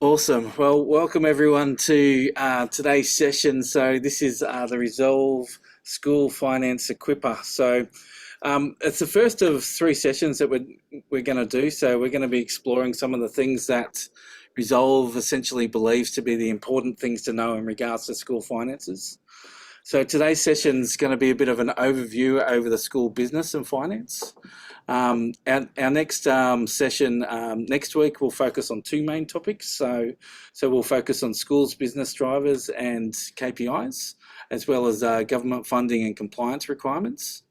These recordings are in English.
Awesome. Well, welcome everyone to today's session. So this is the Resolve School Finance Equipper. So it's the first of three sessions that we're going to do. So we're going to be exploring some of the things that Resolve essentially believes to be the important things to know in regards to school finances. So today's session is going to be a bit of an overview over the school business and finance. Our next session next week will focus on two main topics. So we'll focus on schools business drivers and KPIs, as well as government funding and compliance requirements.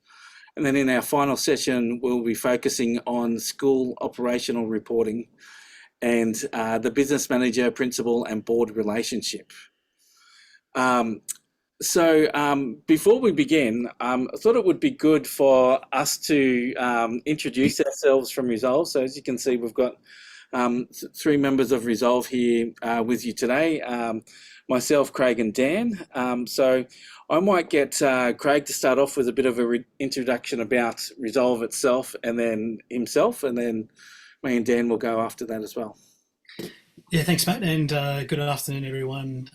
And then in our final session, we'll be focusing on school operational reporting and the business manager, principal and board relationship. Before we begin, I thought it would be good for us to introduce ourselves from Resolve. So as you can see, we've got three members of Resolve here with you today, myself, Craig and Dan. So I might get Craig to start off with a bit of an introduction about Resolve itself and then himself, and then me and Dan will go after that as well. Yeah, thanks, Matt, and good afternoon, everyone.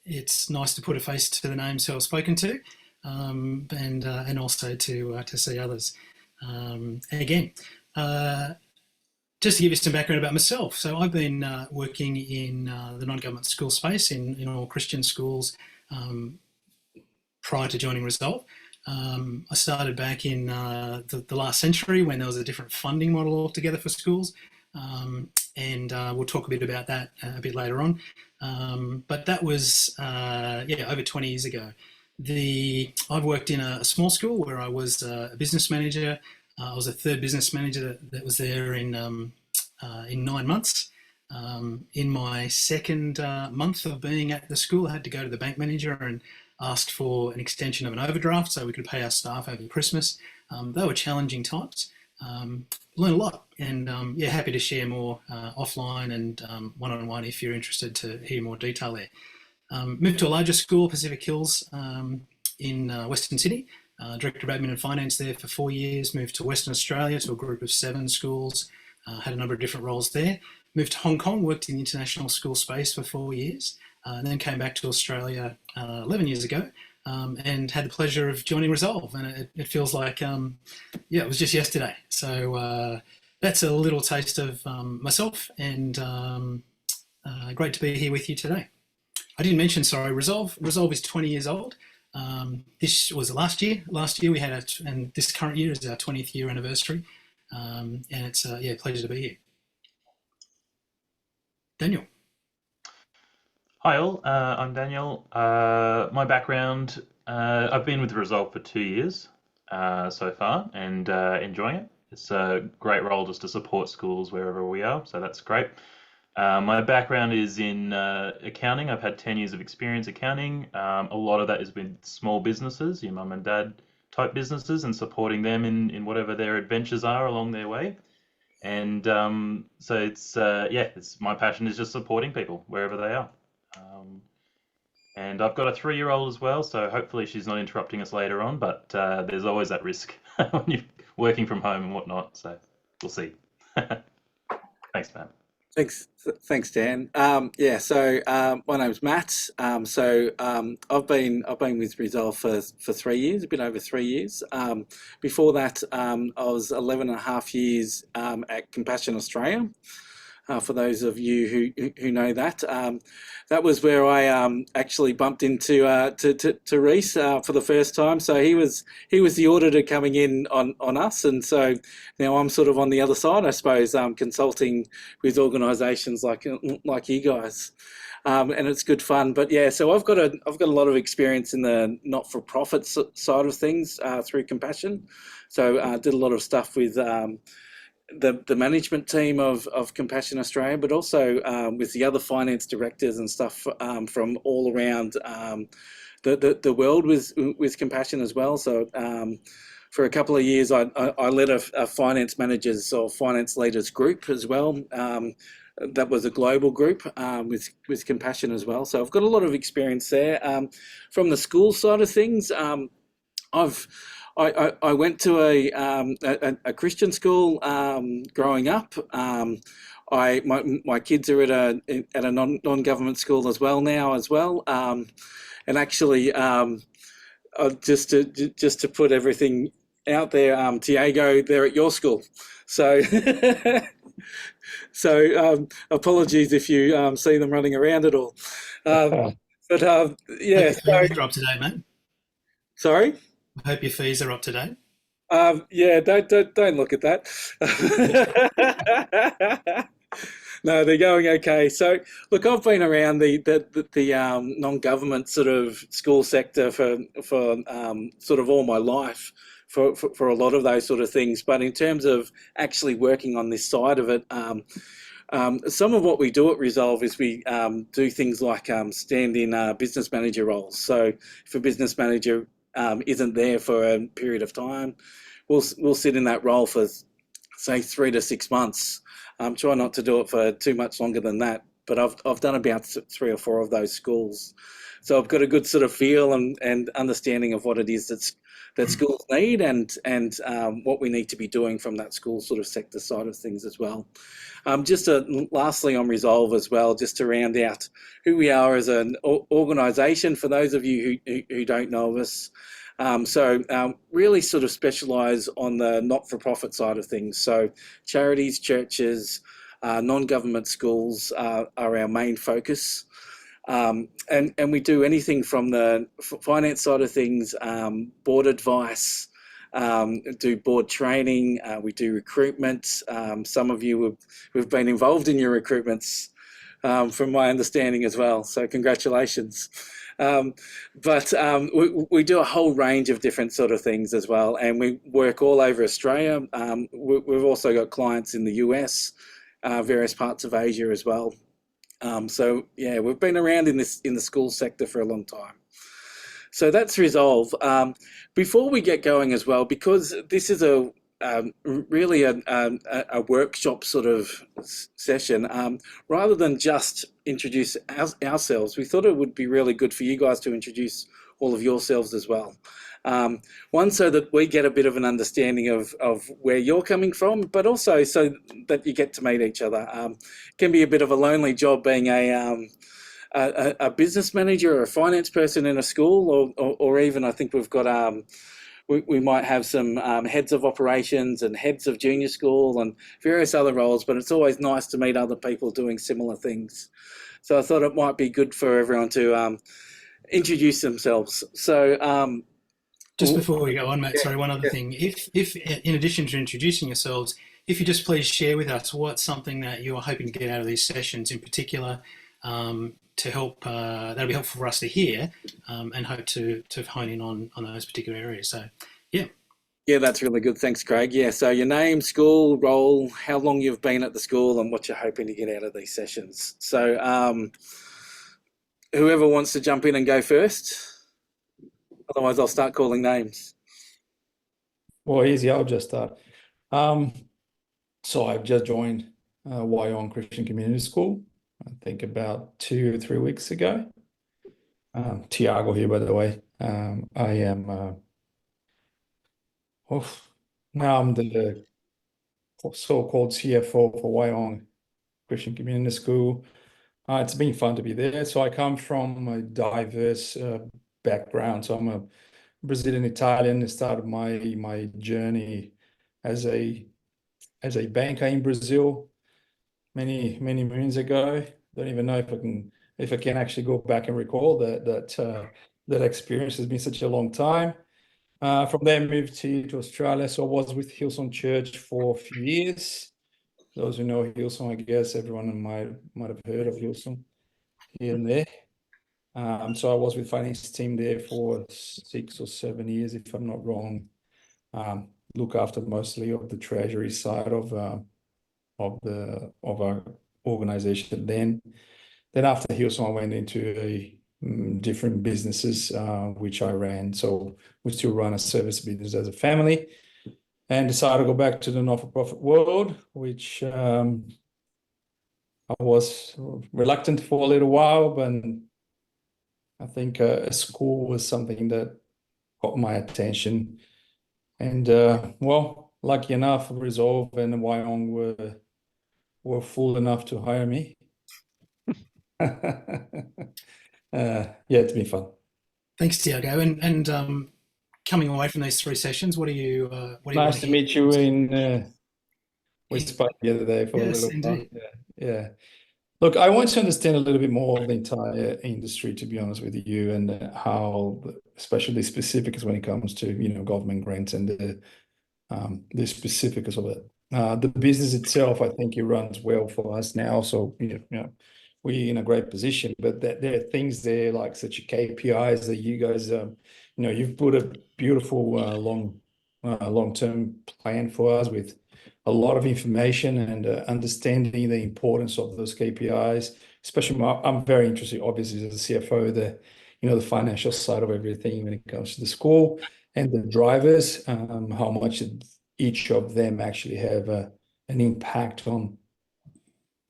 It's nice to put a face to the names who I've spoken to, and also to see others. Again, just to give you some background about myself. So I've been working in the non-government school space in all Christian schools prior to joining Resolve. I started back in the last century when there was a different funding model altogether for schools. And we'll talk a bit about that a bit later on. But that was, over 20 years ago. I've worked in a small school where I was a business manager. I was a third business manager that was there in 9 months. In my second month of being at the school, I had to go to the bank manager and ask for an extension of an overdraft so we could pay our staff over Christmas. They were challenging times. Learned a lot, and happy to share more offline and one-on-one if you're interested to hear more detail there. Moved to a larger school, Pacific Hills, in Western Sydney. Director of Admin and Finance there for 4 years. Moved to Western Australia to a group of 7 schools. Had a number of different roles there. Moved to Hong Kong, worked in the international school space for 4 years, and then came back to Australia 11 years ago. And had the pleasure of joining Resolve, and it feels like, it was just yesterday. So that's a little taste of myself, and great to be here with you today. I didn't mention, Resolve. Resolve is 20 years old. This was last year. Last year we had, and this current year is our 20th year anniversary. And it's a pleasure to be here. Daniel. Hi all, I'm Daniel. My background, I've been with Resolve for 2 years so far, and enjoying it. It's a great role just to support schools wherever we are, so that's great. My background is in accounting. I've had 10 years of experience accounting. A lot of that has been small businesses, your mum and dad type businesses, and supporting them in whatever their adventures are along their way. And so it's my passion is just supporting people wherever they are. And I've got a 3-year-old as well, so hopefully she's not interrupting us later on, but there's always that risk when you're working from home and whatnot, so we'll see. Thanks, Matt. Thanks, Dan. My name's Matt. I've been with Resolve for 3 years, a bit over 3 years. Before that, I was 11 and a half years at Compassion Australia. For those of you who know that, that was where I actually bumped into to Reese for the first time. So he was the auditor coming in on us, and so now I'm sort of on the other side, I suppose, consulting with organisations like you guys, and it's good fun. But yeah, so I've got a lot of experience in the not-for-profit side of things through Compassion. So I did a lot of stuff with the management team of Compassion Australia, but also with the other finance directors and stuff from all around the world with Compassion as well. So for a couple of years, I led a finance managers or finance leaders group as well. That was a global group with Compassion as well. So I've got a lot of experience there. From the school side of things, I went to a Christian school growing up. my kids are at a non-government school as well now as well. And actually, just to put everything out there, Tiago, they're at your school, so apologies if you see them running around at all. But Hope yeah, your so fees are up to date, mate. sorry. I hope your fees are up to date. Yeah, don't look at that. No, they're going okay. So, look, I've been around the non-government sort of school sector for sort of all my life for a lot of those sort of things. But in terms of actually working on this side of it, some of what we do at Resolve is we do things like stand in business manager roles. So, if a business manager isn't there for a period of time, we'll sit in that role for say 3 to 6 months. Try not to do it for too much longer than that. But I've done about 3 or 4 of those schools, so I've got a good sort of feel and understanding of what it is that schools need and what we need to be doing from that school sort of sector side of things as well. Just lastly on Resolve as well, just to round out who we are as an organisation for those of you who don't know us. Really sort of specialise on the not-for-profit side of things. So charities, churches, non-government schools are our main focus. And we do anything from the finance side of things, board advice, do board training, we do recruitment. Some of you have been involved in your recruitments, from my understanding as well. So congratulations. We do a whole range of different sort of things as well, and we work all over Australia. We've also got clients in the US, various parts of Asia as well. So yeah, we've been around in the school sector for a long time. So that's Resolve. Before we get going as well, because this is really a workshop sort of session, rather than just introduce ourselves, we thought it would be really good for you guys to introduce all of yourselves as well. One, so that we get a bit of an understanding of where you're coming from, but also so that you get to meet each other. It can be a bit of a lonely job being a business manager or a finance person in a school, or even I think we've got we might have some heads of operations and heads of junior school and various other roles, but it's always nice to meet other people doing similar things. So I thought it might be good for everyone to introduce themselves. So Just before we go on, Matt, yeah, sorry, one other yeah. thing. If in addition to introducing yourselves, if you just please share with us what's something that you're hoping to get out of these sessions in particular, to help, that'll be helpful for us to hear, and hope to hone in on those particular areas. So, yeah. Yeah, that's really good. Thanks, Craig. Yeah, so your name, school, role, how long you've been at the school, and what you're hoping to get out of these sessions. So whoever wants to jump in and go first, otherwise I'll start calling names. Well, easy. I'll just start. So I've just joined Wyong Christian Community School, I think about 2 or 3 weeks ago. Tiago here, by the way. I am now I'm the so-called CFO for Wyong Christian Community School. It's been fun to be there. So I come from a diverse background. So I'm a Brazilian Italian. I started my journey as a banker in Brazil many moons ago. Don't even know if I can actually go back and recall that experience. Has been such a long time. From there, I moved to Australia. So I was with Hillsong Church for a few years. Those who know Hillsong, I guess everyone might have heard of Hillsong here and there. So I was with finance team there for 6 or 7 years, if I'm not wrong. Look after mostly of the treasury side of our organization. Then after Hillsong, I went into different businesses which I ran. So we still run a service business as a family, and decided to go back to the not-for-profit world, which I was reluctant for a little while, but I think a school was something that got my attention. And well, lucky enough, Resolve and Wyong were fool enough to hire me. Yeah, it's been fun. Thanks, Tiago. And coming away from these 3 sessions, what do you want Nice to meet you we spoke the other day for a Yes, little while. indeed. Yeah. Look, I want to understand a little bit more of the entire industry, to be honest with you, and how, especially specifics when it comes to, government grants and the specifics of it. The business itself, I think it runs well for us now. So, we're in a great position, but there are things there like such KPIs that you guys, you've put a beautiful long-term plan for us with a lot of information and understanding the importance of those KPIs. Especially, I'm very interested, obviously, as a CFO, the financial side of everything when it comes to the school and the drivers, how much each of them actually have an impact on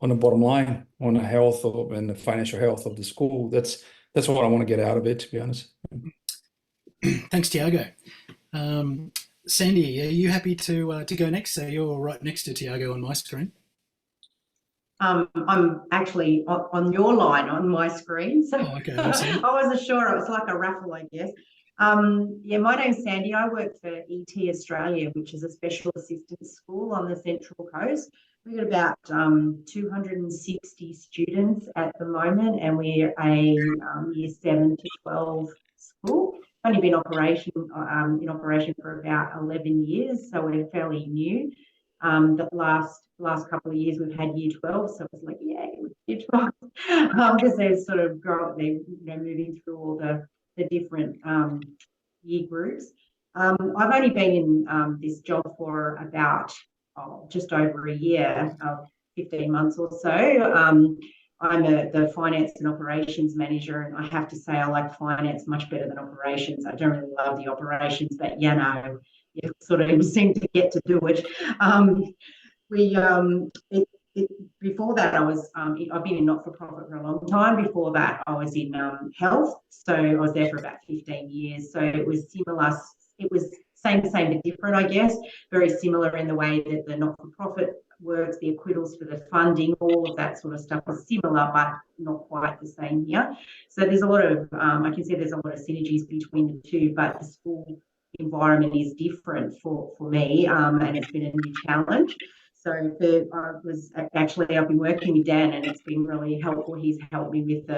the bottom line, on the health and the financial health of the school. That's what I want to get out of it, to be honest. Thanks, Tiago. Sandy, are you happy to go next? So you're right next to Tiago on my screen. I'm actually on your line on my screen, so okay, awesome. I wasn't sure. It was like a raffle, I guess. Yeah, my name's Sandy. I work for ET Australia, which is a special assistance school on the Central Coast. We've got about 260 students at the moment, and we're a year 7 to 12 school. Only been in operation for about 11 years, so we're fairly new. The last couple of years we've had year 12, so it's like, yeah, year 12, because they're sort of moving through all the different year groups. I've only been in this job for about just over a year, 15 months or so. I'm the finance and operations manager, and I have to say I like finance much better than operations. I don't really love the operations, but you sort of seem to get to do it. Before that, I've been in not-for-profit for a long time. Before that, I was in health, so I was there for about 15 years. So it was similar. It was same but different, I guess. Very similar in the way that the not-for-profit works, the acquittals for the funding, all of that sort of stuff is similar, but not quite the same here. So there's a lot of, I can see there's a lot of synergies between the two, but the school environment is different for me, and it's been a new challenge. So I've been working with Dan, and it's been really helpful. He's helped me with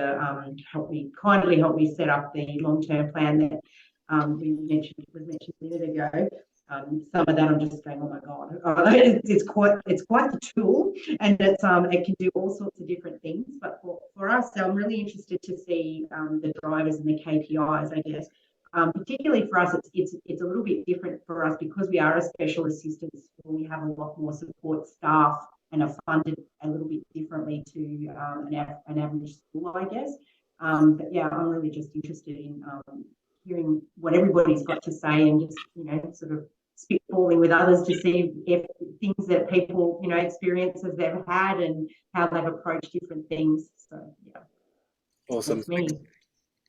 kindly help me set up the long-term plan that was mentioned a minute ago. Some of that I'm just going, oh my God, it's quite the tool, and it can do all sorts of different things. But for us, I'm really interested to see the drivers and the KPIs, I guess. Particularly for us, it's a little bit different for us because we are a special assistance school. We have a lot more support staff and are funded a little bit differently to an average school, I guess. But yeah, I'm really just interested in hearing what everybody's got to say and just sort of spitballing with others to see if things that people experiences they've had and how they've approached different things. So yeah, Awesome. that's me.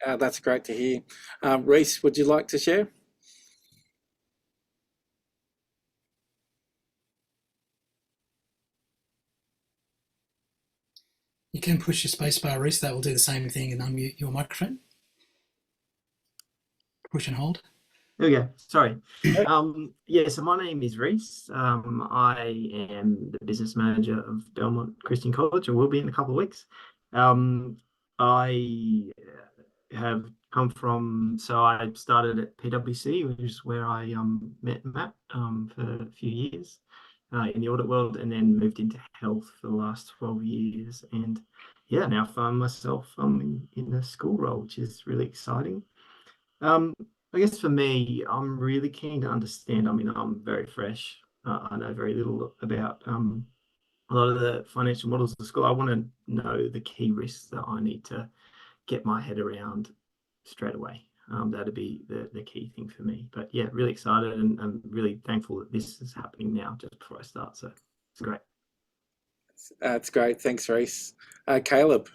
That's great to hear. Reese, would you like to share? You can push your spacebar, Reese. That will do the same thing and unmute your microphone. Push and hold. There we go. Sorry. Yeah, so my name is Reese. I am the business manager of Belmont Christian College, or will be in a couple of weeks. I have come from, so I started at PwC, which is where I met Matt for a few years in the audit world, and then moved into health for the last 12 years. And yeah, now find myself in the school role, which is really exciting. I guess for me, I'm really keen to understand. I mean, I'm very fresh. I know very little about a lot of the financial models of the school. I want to know the key risks that I need to get my head around straight away. That'd be the key thing for me. But yeah, really excited, and I'm really thankful that this is happening now just before I start. So it's great. That's great. Thanks, Reese. Caleb.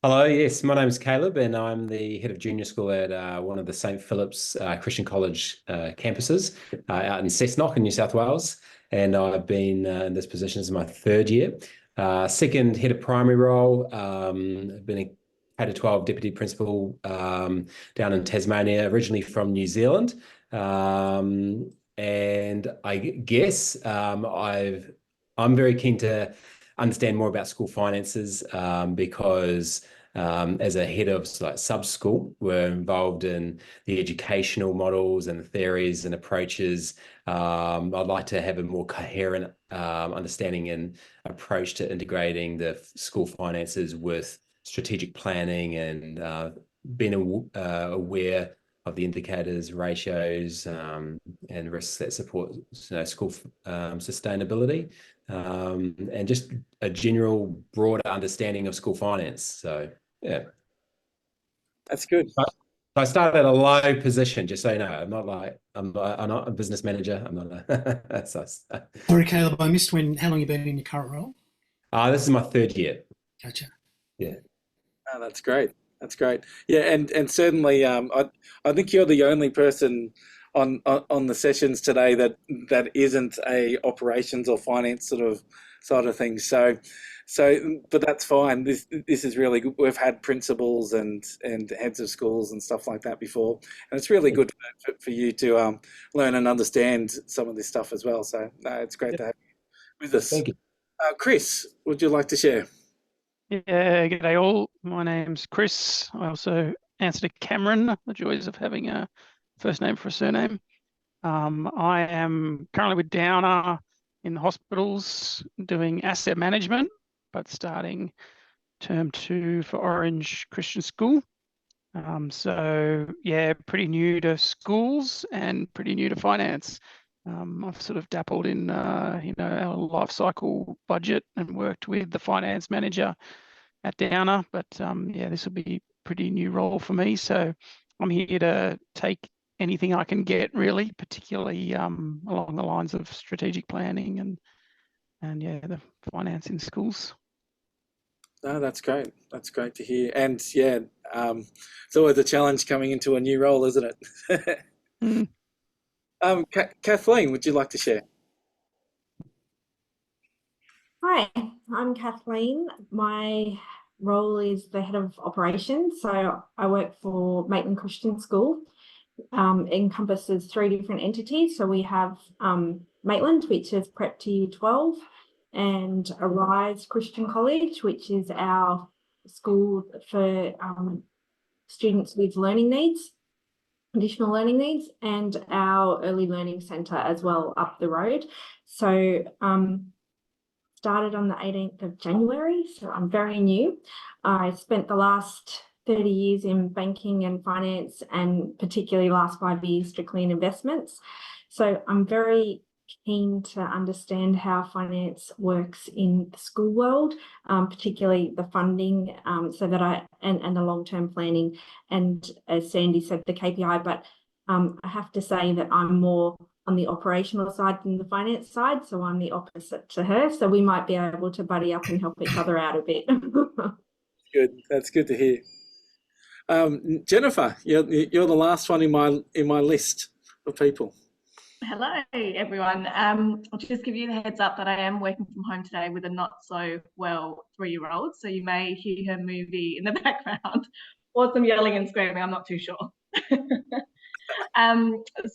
Hello, yes, my name's Caleb, and I'm the head of junior school at one of the St. Philip's Christian College campuses out in Cessnock in New South Wales. And I've been in this position as my third year. Second head of primary role, I've been a K-12 deputy principal down in Tasmania, originally from New Zealand. And I guess I'm very keen to understand more about school finances because as a head of like sub-school, we're involved in the educational models and the theories and approaches. I'd like to have a more coherent understanding and approach to integrating the school finances with strategic planning and being aware of the indicators, ratios, and risks that support school sustainability. And just a general broader understanding of school finance. So yeah, That's good. I started at a low position, just so you know. I'm not a business manager. I'm not a. Sorry, Caleb, I missed how long you've been in your current role? This is my third year. Gotcha. Yeah. Oh, that's great. That's great. Yeah, and certainly, I think you're the only person on the sessions today that isn't a operations or finance sort of side of things. So, but that's fine. This is really good. We've had principals and heads of schools and stuff like that before, and it's really good for you to learn and understand some of this stuff as well. So, it's great to have you with us. Thank you. Chris, would you like to share? Yeah, g'day all. My name's Chris. I also answer to Cameron, the joys of having a first name for a surname. I am currently with Downer in the hospitals doing asset management, but starting term 2 for Orange Christian School. So yeah, pretty new to schools and pretty new to finance. I've sort of dabbled in, our life cycle budget and worked with the finance manager at Downer, but yeah, this will be a pretty new role for me. So I'm here to take anything I can get, really, particularly along the lines of strategic planning and yeah, the finance in schools. No, that's great. That's great to hear. And yeah, it's always a challenge coming into a new role, isn't it? Mm. Kathleen, would you like to share? Hi, I'm Kathleen. My role is the head of operations. So I work for Maitland Christian School. It encompasses 3 different entities. So we have Maitland, which is Prep to Year 12, and Arise Christian College, which is our school for students with learning needs, additional learning needs, and our early learning centre as well up the road. So started on the 18th of January, so I'm very new. I spent the last 30 years in banking and finance, and particularly last 5 years strictly in investments. So I'm very keen to understand how finance works in the school world, particularly the funding, so that and the long-term planning, and as Sandy said, the KPI. But I have to say that I'm more on the operational side than the finance side, so I'm the opposite to her. So we might be able to buddy up and help each other out a bit. Good. That's good to hear. Jennifer, you're the last one in my list of people. Hello, everyone. I'll just give you the heads up that I am working from home today with a not so well 3-year-old. So you may hear her movie in the background or some yelling and screaming. I'm not too sure.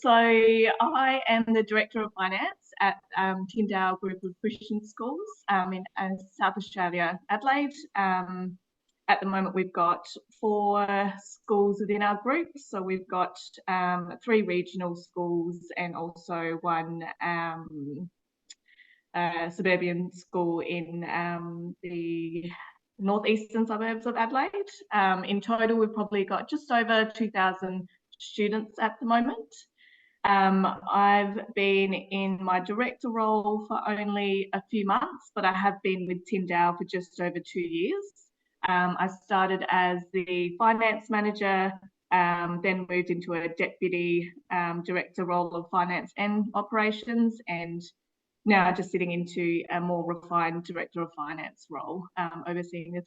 So I am the Director of Finance at Tyndale Group of Christian Schools in South Australia, Adelaide. At the moment, we've got 4 schools within our group. So we've got 3 regional schools and also 1 suburban school in the northeastern suburbs of Adelaide. In total, we've probably got just over 2,000 students at the moment. I've been in my director role for only a few months, but I have been with Tyndale for just over 2 years. I started as the finance manager, then moved into a deputy director role of finance and operations, and now just sitting into a more refined director of finance role, overseeing the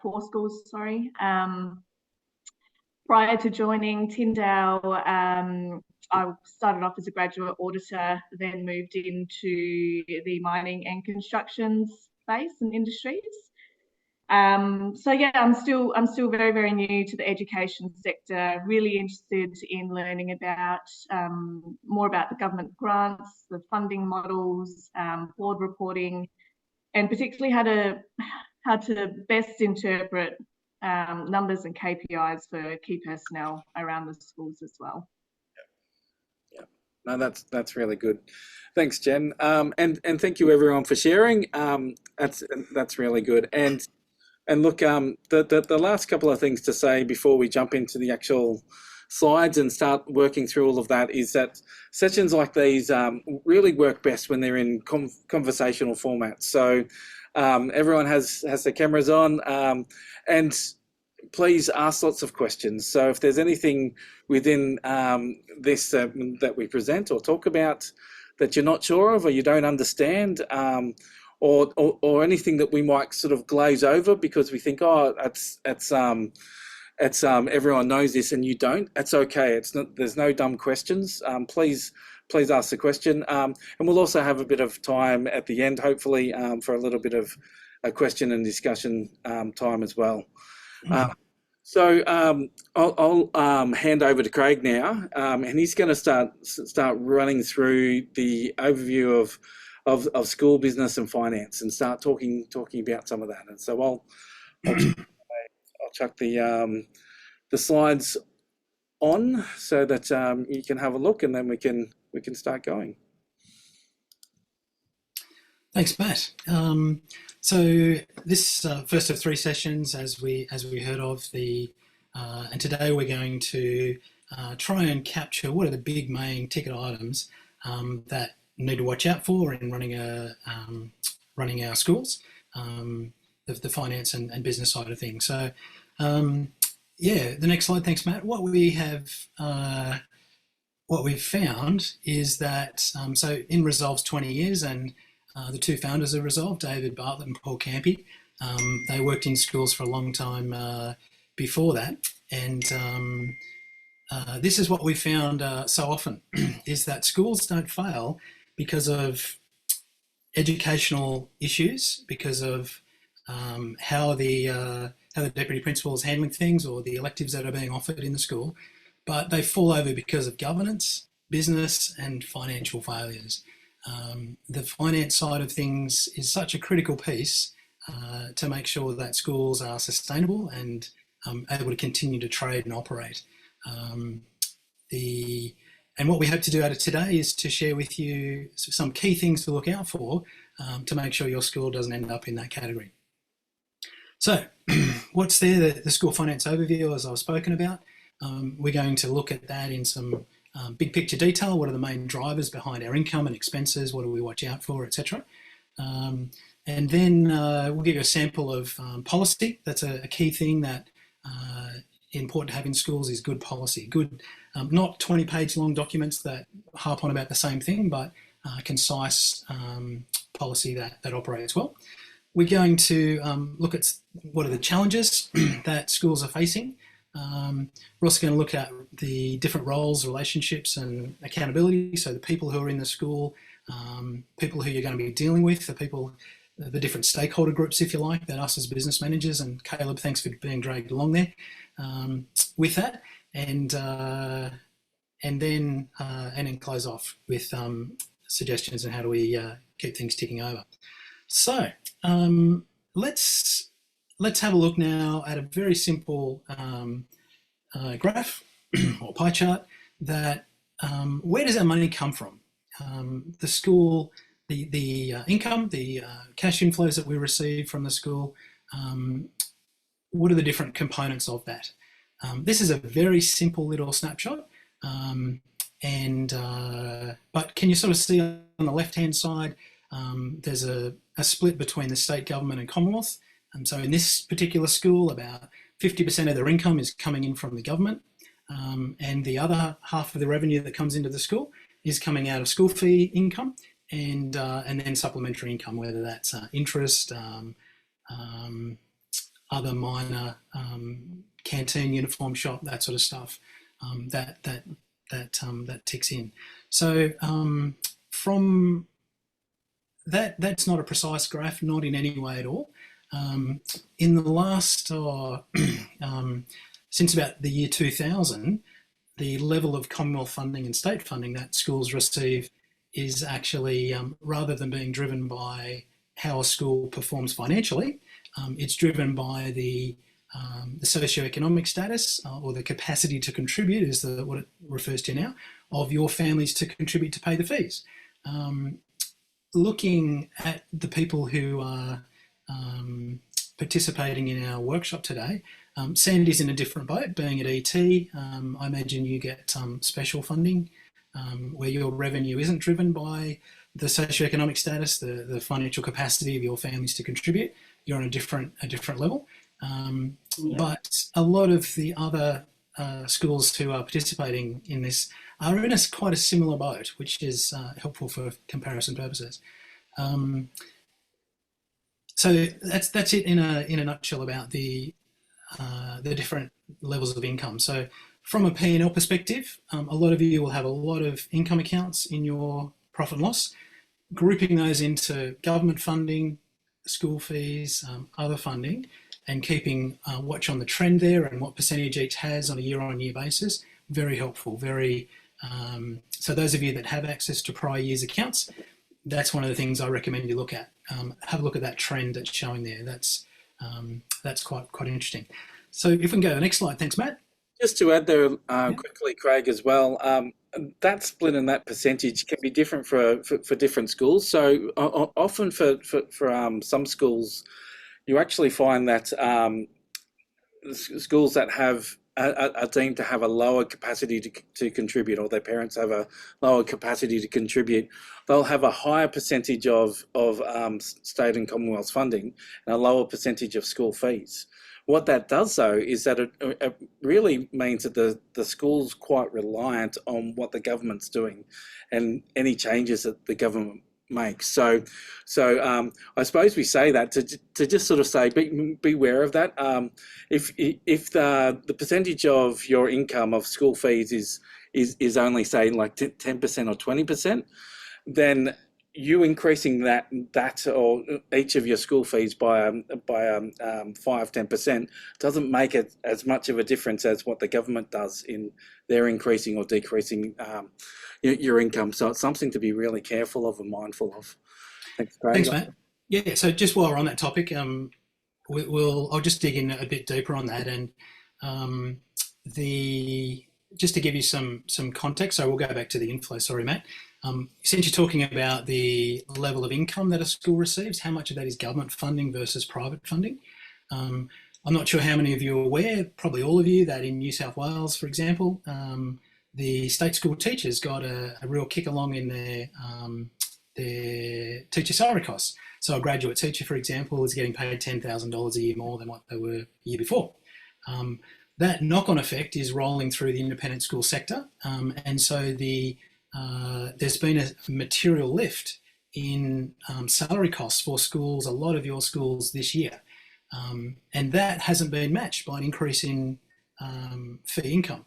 four schools, sorry. Prior to joining Tyndale, I started off as a graduate auditor, then moved into the mining and construction space and industries. So yeah, I'm still very, very new to the education sector, really interested in learning about more about the government grants, the funding models, board reporting, and particularly how to best interpret numbers and KPIs for key personnel around the schools as well. Yeah, no, that's really good. Thanks, Jen, and thank you everyone for sharing. That's really good. And look, the last couple of things to say before we jump into the actual slides and start working through all of that is that sessions like these really work best when they're in conversational formats. So everyone has their cameras on, and please ask lots of questions. So if there's anything within this that we present or talk about that you're not sure of or you don't understand, or anything that we might sort of glaze over because we think, oh, it's everyone knows this and you don't. It's okay. It's not. There's no dumb questions. Please ask the question, and we'll also have a bit of time at the end, hopefully, for a little bit of a question and discussion time as well. So I'll hand over to Craig now, and he's going to start running through the overview of school business and finance and start talking about some of that. And so I'll chuck the slides on so that you can have a look, and then we can start going. Thanks, Matt. So this first of three sessions, as we heard of, and today we're going to try and capture what are the big main ticket items that need to watch out for in running our schools, the finance and business side of things. So yeah, the next slide. Thanks, Matt. What we've found is that so in Resolve's 20 years, and the two founders of Resolve, David Bartlett and Paul Campy, they worked in schools for a long time before that, and this is what we found so often is that schools don't fail because of educational issues, because of how the deputy principal is handling things or the electives that are being offered in the school, but they fall over because of governance, business, and financial failures. The finance side of things is such a critical piece to make sure that schools are sustainable and able to continue to trade and operate. And what we hope to do out of today is to share with you some key things to look out for to make sure your school doesn't end up in that category. So what's there? The school finance overview, as I've spoken about. We're going to look at that in some big picture detail. What are the main drivers behind our income and expenses? What do we watch out for, etc. And then we'll give you a sample of policy. That's a key thing that important to have in schools is good policy. Good, not 20-page long documents that harp on about the same thing, but concise policy that operates well. We're going to look at what are the challenges that schools are facing. We're also going to look at the different roles, relationships, and accountability. So the people who are in the school, people who you're going to be dealing with, the different stakeholder groups, if you like, that us as business managers, and Caleb, thanks for being dragged along there with that, and then close off with suggestions on how do we keep things ticking over. So let's have a look now at a very simple graph or pie chart that where does our money come from? The school, the income, the cash inflows that we receive from the school, what are the different components of that? This is a very simple little snapshot, but can you sort of see on the left-hand side, there's a split between the state government and Commonwealth. So in this particular school, about 50% of their income is coming in from the government, and the other half of the revenue that comes into the school is coming out of school fee income and then supplementary income, whether that's interest, other minor canteen, uniform shop, that sort of stuff. That ticks in. So from that, that's not a precise graph, not in any way at all. In the last, since about the year 2000, the level of Commonwealth funding and state funding that schools receive is actually, rather than being driven by how a school performs financially, it's driven by the socioeconomic status or the capacity to contribute, is what it refers to now, of your families to contribute to pay the fees. Looking at the people who are participating in our workshop today, Sandy's in a different boat, being at ET. I imagine you get special funding where your revenue isn't driven by the socioeconomic status, the financial capacity of your families to contribute. You're on a different level. But a lot of the other schools who are participating in this are in quite a similar boat, which is helpful for comparison purposes. So that's it in a nutshell about the different levels of income. So from a P&L perspective, a lot of you will have a lot of income accounts in your profit and loss, grouping those into government funding, school fees, other funding, and keeping watch on the trend there and what percentage each has on a year-on-year basis. Very helpful. So those of you that have access to prior year's accounts, that's one of the things I recommend you look at. Have a look at that trend that's showing there. That's quite interesting. So if we can go to the next slide. Thanks, Matt. Just to add there quickly, Craig, as well, that split and that percentage can be different for different schools. So often for some schools, you actually find that schools that are deemed to have a lower capacity to contribute, or their parents have a lower capacity to contribute, they'll have a higher percentage of state and Commonwealth funding and a lower percentage of school fees. What that does, though, is that it really means that the school's quite reliant on what the government's doing and any changes that the government makes. So I suppose we say that to just sort of say, be aware of that. If the percentage of your income of school fees is only, say, like 10% or 20%, then you increasing that or each of your school fees by 5-10% doesn't make it as much of a difference as what the government does in their increasing or decreasing your income. So it's something to be really careful of and mindful of. Thanks, Craig. Thanks, Matt. Yeah, so just while we're on that topic, I'll just dig in a bit deeper on that, and just to give you some context. So we'll go back to the inflow. Sorry, Matt. Since you're talking about the level of income that a school receives, how much of that is government funding versus private funding? I'm not sure how many of you are aware, probably all of you, that in New South Wales, for example, the state school teachers got a real kick along in their teacher salary costs. So a graduate teacher, for example, is getting paid $10,000 a year more than what they were the year before. That knock-on effect is rolling through the independent school sector, and so there's been a material lift in salary costs for schools, a lot of your schools this year, and that hasn't been matched by an increase in fee income.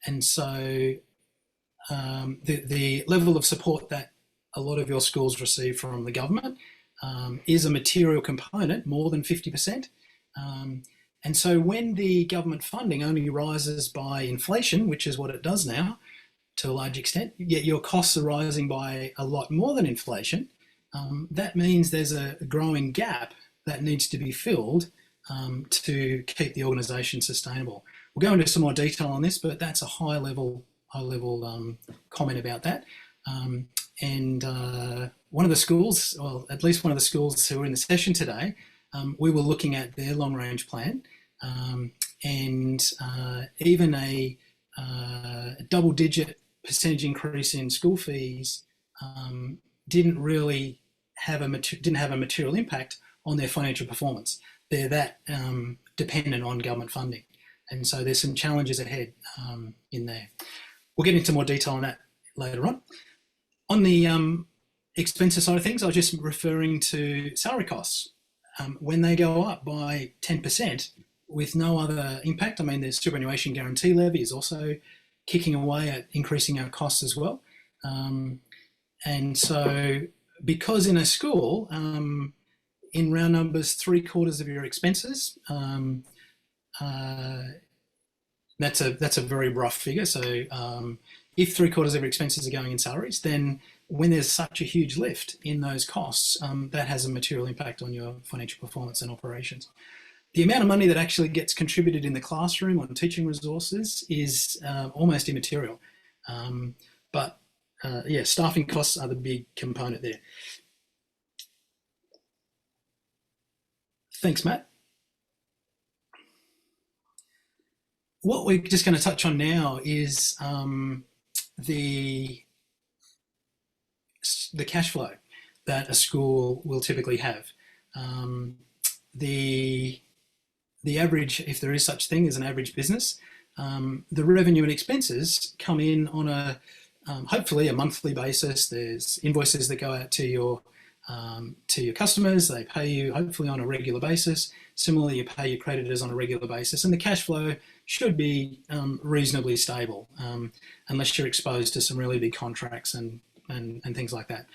And so the level of support that a lot of your schools receive from the government is a material component, more than 50%. And so when the government funding only rises by inflation, which is what it does now to a large extent, yet your costs are rising by a lot more than inflation, that means there's a growing gap that needs to be filled to keep the organisation sustainable. We'll go into some more detail on this, but that's a high level comment about that. And one of the schools, or at least one of the schools who are in the session today, we were looking at their long range plan, and even a double-digit percentage increase in school fees didn't really have a material impact on their financial performance. They're that dependent on government funding, and so there's some challenges ahead in there. We'll get into more detail on that later on. On the expenses side of things, I was just referring to salary costs. When they go up by 10% with no other impact, I mean, the superannuation guarantee levy is also kicking away at increasing our costs as well. And so because in a school, in round numbers, 3/4 of your expenses, that's a very rough figure. So if 3/4 of your expenses are going in salaries, then when there's such a huge lift in those costs, that has a material impact on your financial performance and operations. The amount of money that actually gets contributed in the classroom on teaching resources is almost immaterial. But yeah, staffing costs are the big component there. Thanks, Matt. What we're just going to touch on now is the cash flow that a school will typically have. The average, if there is such thing as an average business, the revenue and expenses come in on a hopefully a monthly basis. There's invoices that go out to your customers. They pay you hopefully on a regular basis. Similarly, you pay your creditors on a regular basis, and the cash flow should be reasonably stable, unless you're exposed to some really big contracts and things like that.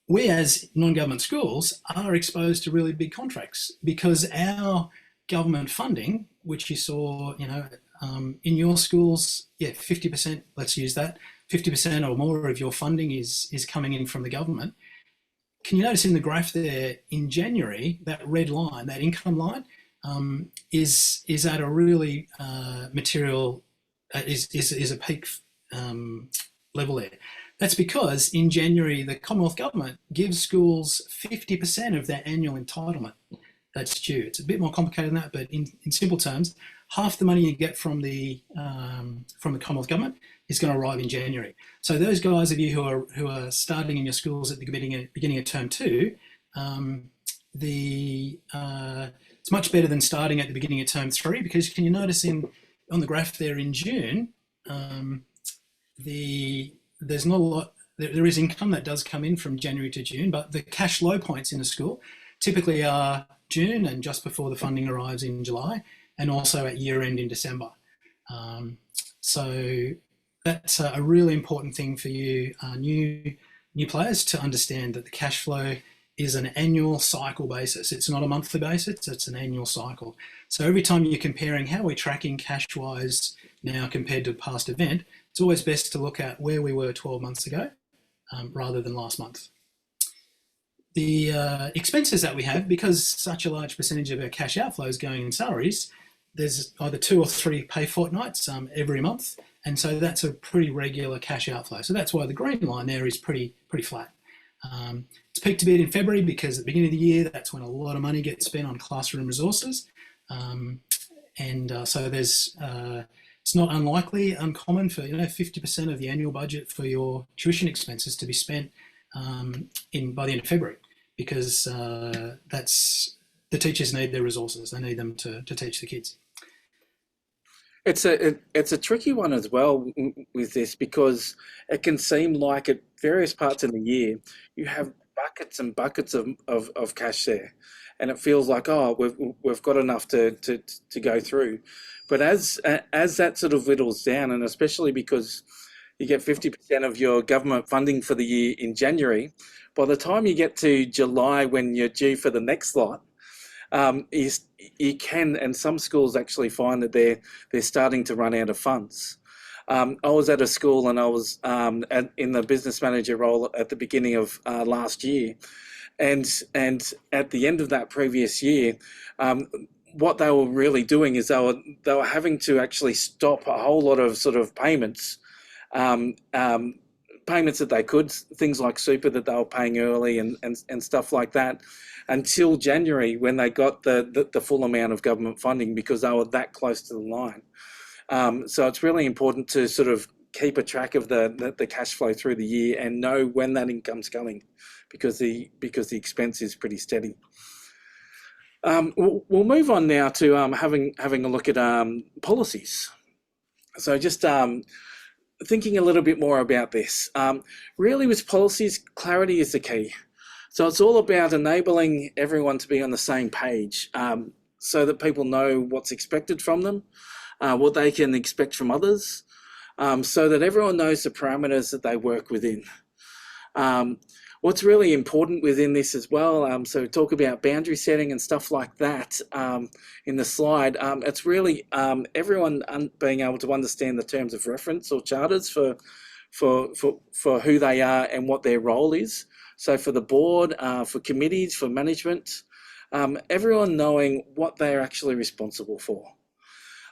We as non-government schools are exposed to really big contracts because our government funding, which you saw, in your schools, 50%, let's use that, 50% or more of your funding is coming in from the government. Can you notice in the graph there in January, that red line, that income line, is at a really material, is a peak level there. That's because in January, the Commonwealth Government gives schools 50% of their annual entitlement that's due. It's a bit more complicated than that, but in simple terms, half the money you get from the Commonwealth Government is going to arrive in January. So those guys of you who are starting in your schools at the beginning of term 2, it's much better than starting at the beginning of term 3, because can you notice on the graph there in June, there's not a lot. There is income that does come in from January to June, but the cash low points in a school typically are June and just before the funding arrives in July, and also at year end in December. So that's a really important thing for you new players to understand, that the cash flow is an annual cycle basis. It's not a monthly basis, it's an annual cycle. So every time you're comparing how we're tracking cash-wise now compared to a past event, it's always best to look at where we were 12 months ago rather than last month. The expenses that we have, because such a large percentage of our cash outflow is going in salaries, there's either 2 or 3 pay fortnights every month, and so that's a pretty regular cash outflow. So that's why the green line there is pretty flat. It's peaked a bit in February because at the beginning of the year, that's when a lot of money gets spent on classroom resources. So there's, it's not uncommon for 50% of the annual budget for your tuition expenses to be spent by the end of February, because that's the teachers need their resources. They need them to teach the kids. It's a tricky one as well with this, because it can seem like at various parts in the year you have buckets and buckets of cash there, and it feels like, oh, we've got enough to go through. But as that sort of whittles down, and especially because you get 50% of your government funding for the year in January, by the time you get to July when you're due for the next lot, you can, and some schools actually find that they're starting to run out of funds. I was at a school, and I was in the business manager role at the beginning of last year, and at the end of that previous year, what they were really doing is they were having to actually stop a whole lot of sort of payments that they could, things like super that they were paying early and stuff like that, until January, when they got the full amount of government funding, because they were that close to the line. So it's really important to sort of keep a track of the cash flow through the year and know when that income's coming, because the expense is pretty steady. We'll move on now to having a look at policies. So just thinking a little bit more about this. Really, with policies, clarity is the key. So it's all about enabling everyone to be on the same page, so that people know what's expected from them, what they can expect from others, so that everyone knows the parameters that they work within. What's really important within this as well, so talk about boundary setting and stuff like that in the slide, it's really everyone being able to understand the terms of reference or charters for who they are and what their role is. So for the board, for committees, for management, everyone knowing what they're actually responsible for.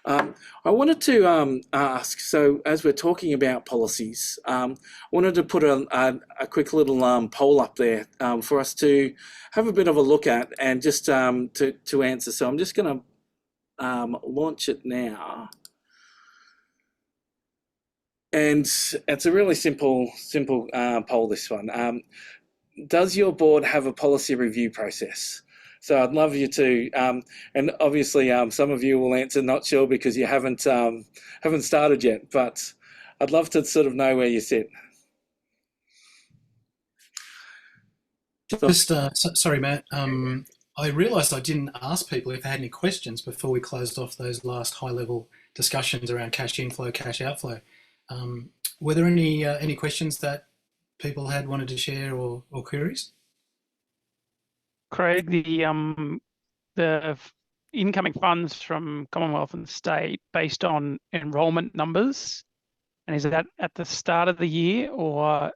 I wanted to ask, so as we're talking about policies, I wanted to put a quick little poll up there for us to have a bit of a look at and just to answer. So I'm just going to launch it now. And it's a really simple poll, this one. Does your board have a policy review process? So I'd love you to, and obviously some of you will answer not sure because you haven't started yet, but I'd love to sort of know where you sit. Just, sorry, Matt. I realised I didn't ask people if they had any questions before we closed off those last high-level discussions around cash inflow, cash outflow. Were there any questions that people had wanted to share or queries? Craig, the incoming funds from Commonwealth and state based on enrolment numbers, and is that at the start of the year or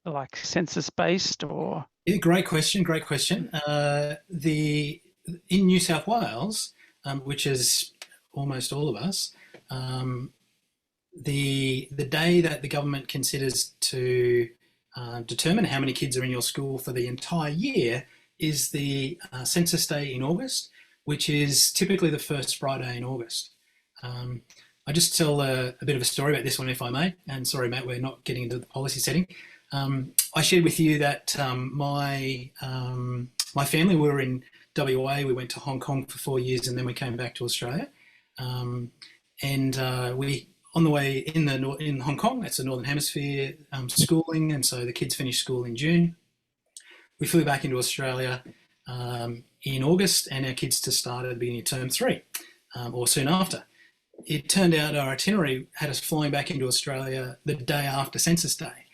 like census based or? Yeah, great question. In New South Wales, which is almost all of us, the day that the government considers to determine how many kids are in your school for the entire year is the census day in August, which is typically the first Friday in August. I just tell a bit of a story about this one, if I may. And sorry, Matt, we're not getting into the policy setting. I shared with you that my family were in WA. We went to Hong Kong for 4 years, and then we came back to Australia. We on the way in Hong Kong, it's a Northern Hemisphere schooling, and so the kids finished school in June. We flew back into Australia in August, and our kids to start at the beginning of term 3, or soon after. It turned out our itinerary had us flying back into Australia the day after Census Day,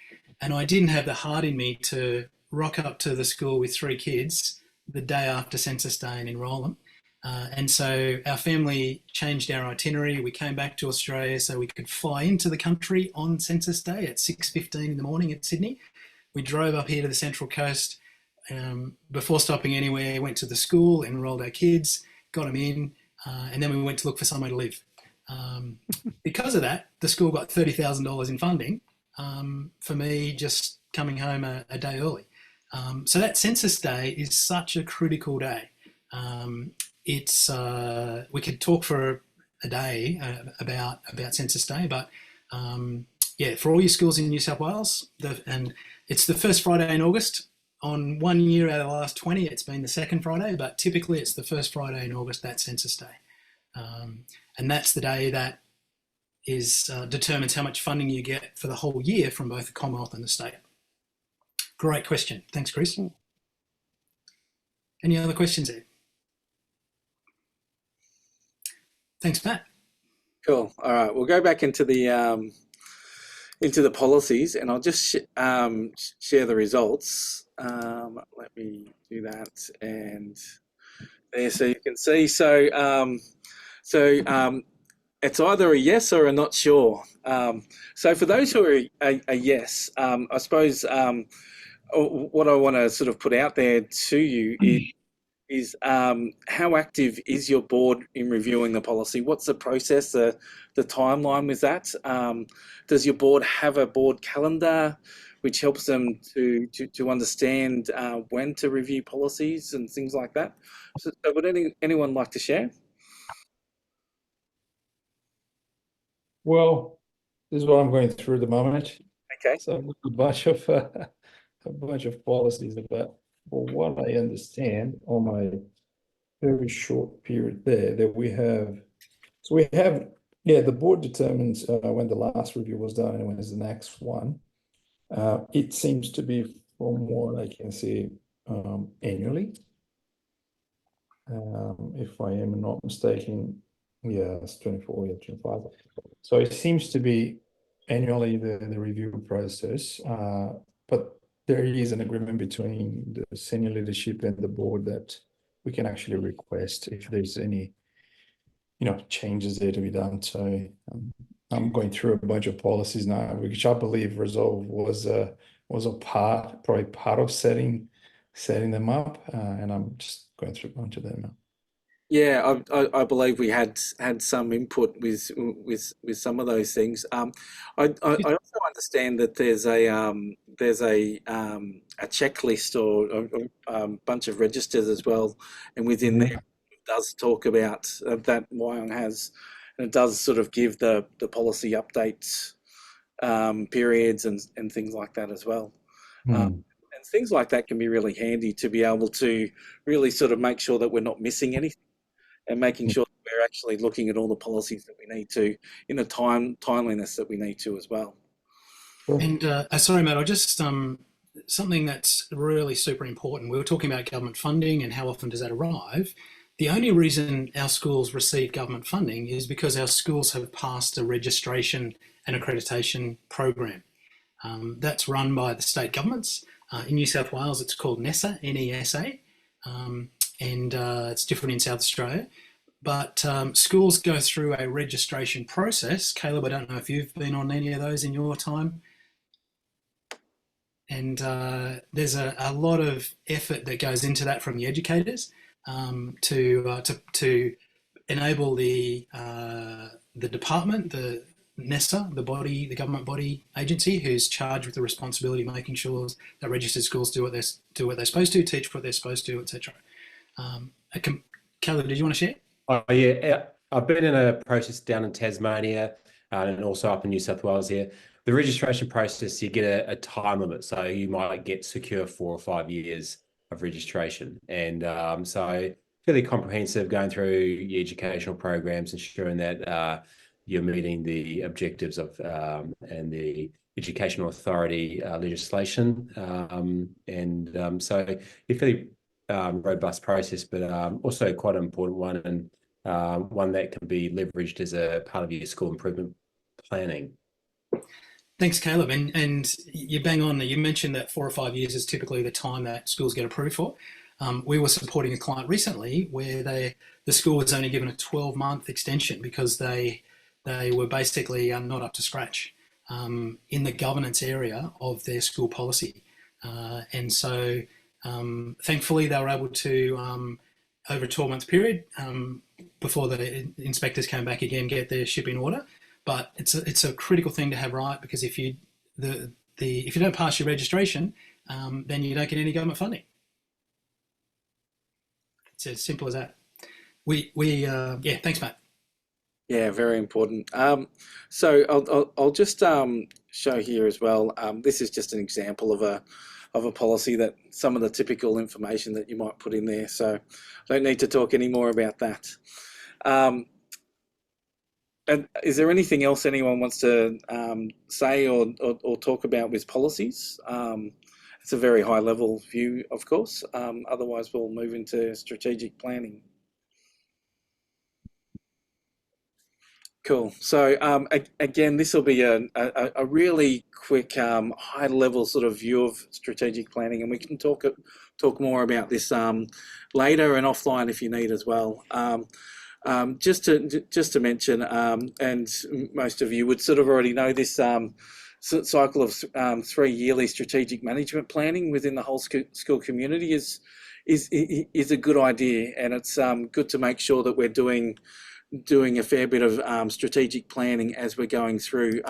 and I didn't have the heart in me to rock up to the school with 3 kids the day after Census Day and enrol them. And so our family changed our itinerary. We came back to Australia so we could fly into the country on Census Day at 6:15 in the morning at Sydney. We drove up here to the Central Coast. Before stopping anywhere, went to the school, enrolled our kids, got them in, and then we went to look for somewhere to live. Because of that, the school got $30,000 in funding for me just coming home a day early. So that Census Day is such a critical day. We could talk for a day about Census Day, but yeah, for all your schools in New South Wales, and it's the first Friday in August. On 1 year out of the last 20, it's been the second Friday, but typically it's the first Friday in August, that's Census Day. And that's the day that determines how much funding you get for the whole year from both the Commonwealth and the state. Great question. Thanks, Chris. Any other questions, Ed? Thanks, Matt. Cool. All right, we'll go back into the policies, and I'll just share the results. Let me do that, and there, so you can see. So it's either a yes or a not sure. So for those who are a yes, I suppose what I want to sort of put out there to you is how active is your board in reviewing the policy? What's the process, the timeline with that? Does your board have a board calendar which helps them to understand when to review policies and things like that? So would anyone like to share? Well, this is what I'm going through at the moment. Okay. So I've got a bunch of policies, but for what I understand on my very short period there, that we have Yeah, the board determines when the last review was done and when is the next one. It seems to be, from what I can see, annually. If I am not mistaken, yeah, it's 24, yeah, 25. So it seems to be annually the review process, but there is an agreement between the senior leadership and the board that we can actually request if there's any, changes there to be done. So I'm going through a bunch of policies now, which I believe Resolve was a probably part of setting them up, and I'm just going through a bunch of them now. Yeah, I believe we had some input with some of those things. I also understand that there's a checklist or a bunch of registers as well, and within there it does talk about that Wyong has, and it does sort of give the policy updates, periods and things like that as well. And things like that can be really handy to be able to really sort of make sure that we're not missing anything, and making sure that we're actually looking at all the policies that we need to in the timeliness that we need to as well. And sorry, Matt, I just something that's really super important. We were talking about government funding and how often does that arrive. The only reason our schools receive government funding is because our schools have passed a registration and accreditation program. That's run by the state governments. In New South Wales, it's called NESA, N-E-S-A, and it's different in South Australia. But schools go through a registration process. Caleb, I don't know if you've been on any of those in your time. And there's a lot of effort that goes into that from the educators to enable the department, the NESA, the government body agency, who's charged with the responsibility of making sure that registered schools do what they're supposed to, teach what they're supposed to, etc. Caleb, did you want to share? Oh yeah, I've been in a process down in Tasmania and also up in New South Wales here. The registration process, you get a time limit, so you might get secure 4 or 5 years of registration, and so fairly comprehensive, going through your educational programs, ensuring that you're meeting the objectives of and the Educational Authority legislation, and so a fairly robust process, but also quite an important one, and one that can be leveraged as a part of your school improvement planning. Thanks, Caleb. And you bang on. You mentioned that 4 or 5 years is typically the time that schools get approved for. We were supporting a client recently where the school was only given a 12-month extension because they were basically not up to scratch in the governance area of their school policy. And so thankfully they were able to, over a 12-month period, before the inspectors came back again, get their ship in order. But it's a critical thing to have right, because if you don't pass your registration, then you don't get any government funding. It's as simple as that. Yeah, thanks, Matt. Yeah, very important. So I'll just show here as well. This is just an example of a policy, that some of the typical information that you might put in there. So I don't need to talk any more about that. And is there anything else anyone wants to say or talk about with policies? It's a very high level view, of course. Otherwise, we'll move into strategic planning. Cool. So again, this will be a really quick, high level sort of view of strategic planning, and we can talk more about this later and offline if you need as well. Just to mention, and most of you would sort of already know this cycle of 3 yearly strategic management planning within the whole school community is a good idea, and it's good to make sure that we're doing a fair bit of strategic planning as we're going through.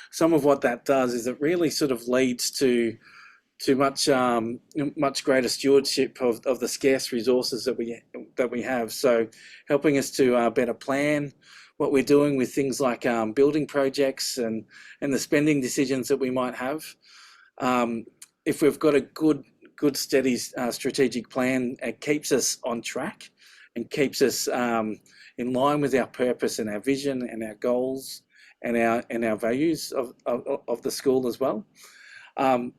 Some of what that does is it really sort of leads to much greater stewardship of the scarce resources that we have. So helping us to better plan what we're doing with things like building projects and the spending decisions that we might have. If we've got a good steady strategic plan, it keeps us on track keeps us in line with our purpose and our vision and our goals and our values of the school as well. And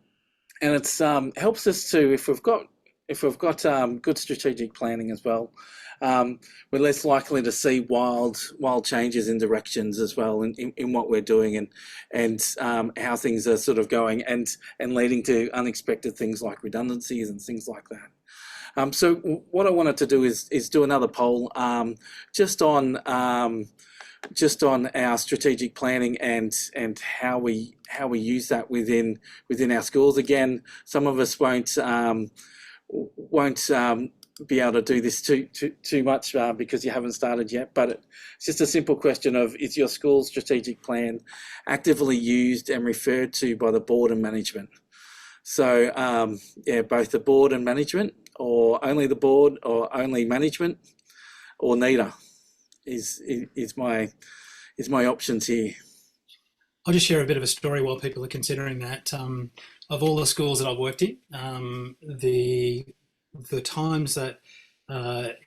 it's helps us to, if we've got good strategic planning as well, we're less likely to see wild changes in directions as well in what we're doing and how things are sort of going and leading to unexpected things like redundancies and things like that. So what I wanted to do is do another poll just on our strategic planning and how we use that within our schools. Again, some of us won't be able to do this too much because you haven't started yet, but it's just a simple question of, is your school's strategic plan actively used and referred to by the board and management? So yeah, both the board and management, or only the board, or only management, or neither is my options here. I'll just share a bit of a story while people are considering that. Of all the schools that I've worked in, the times that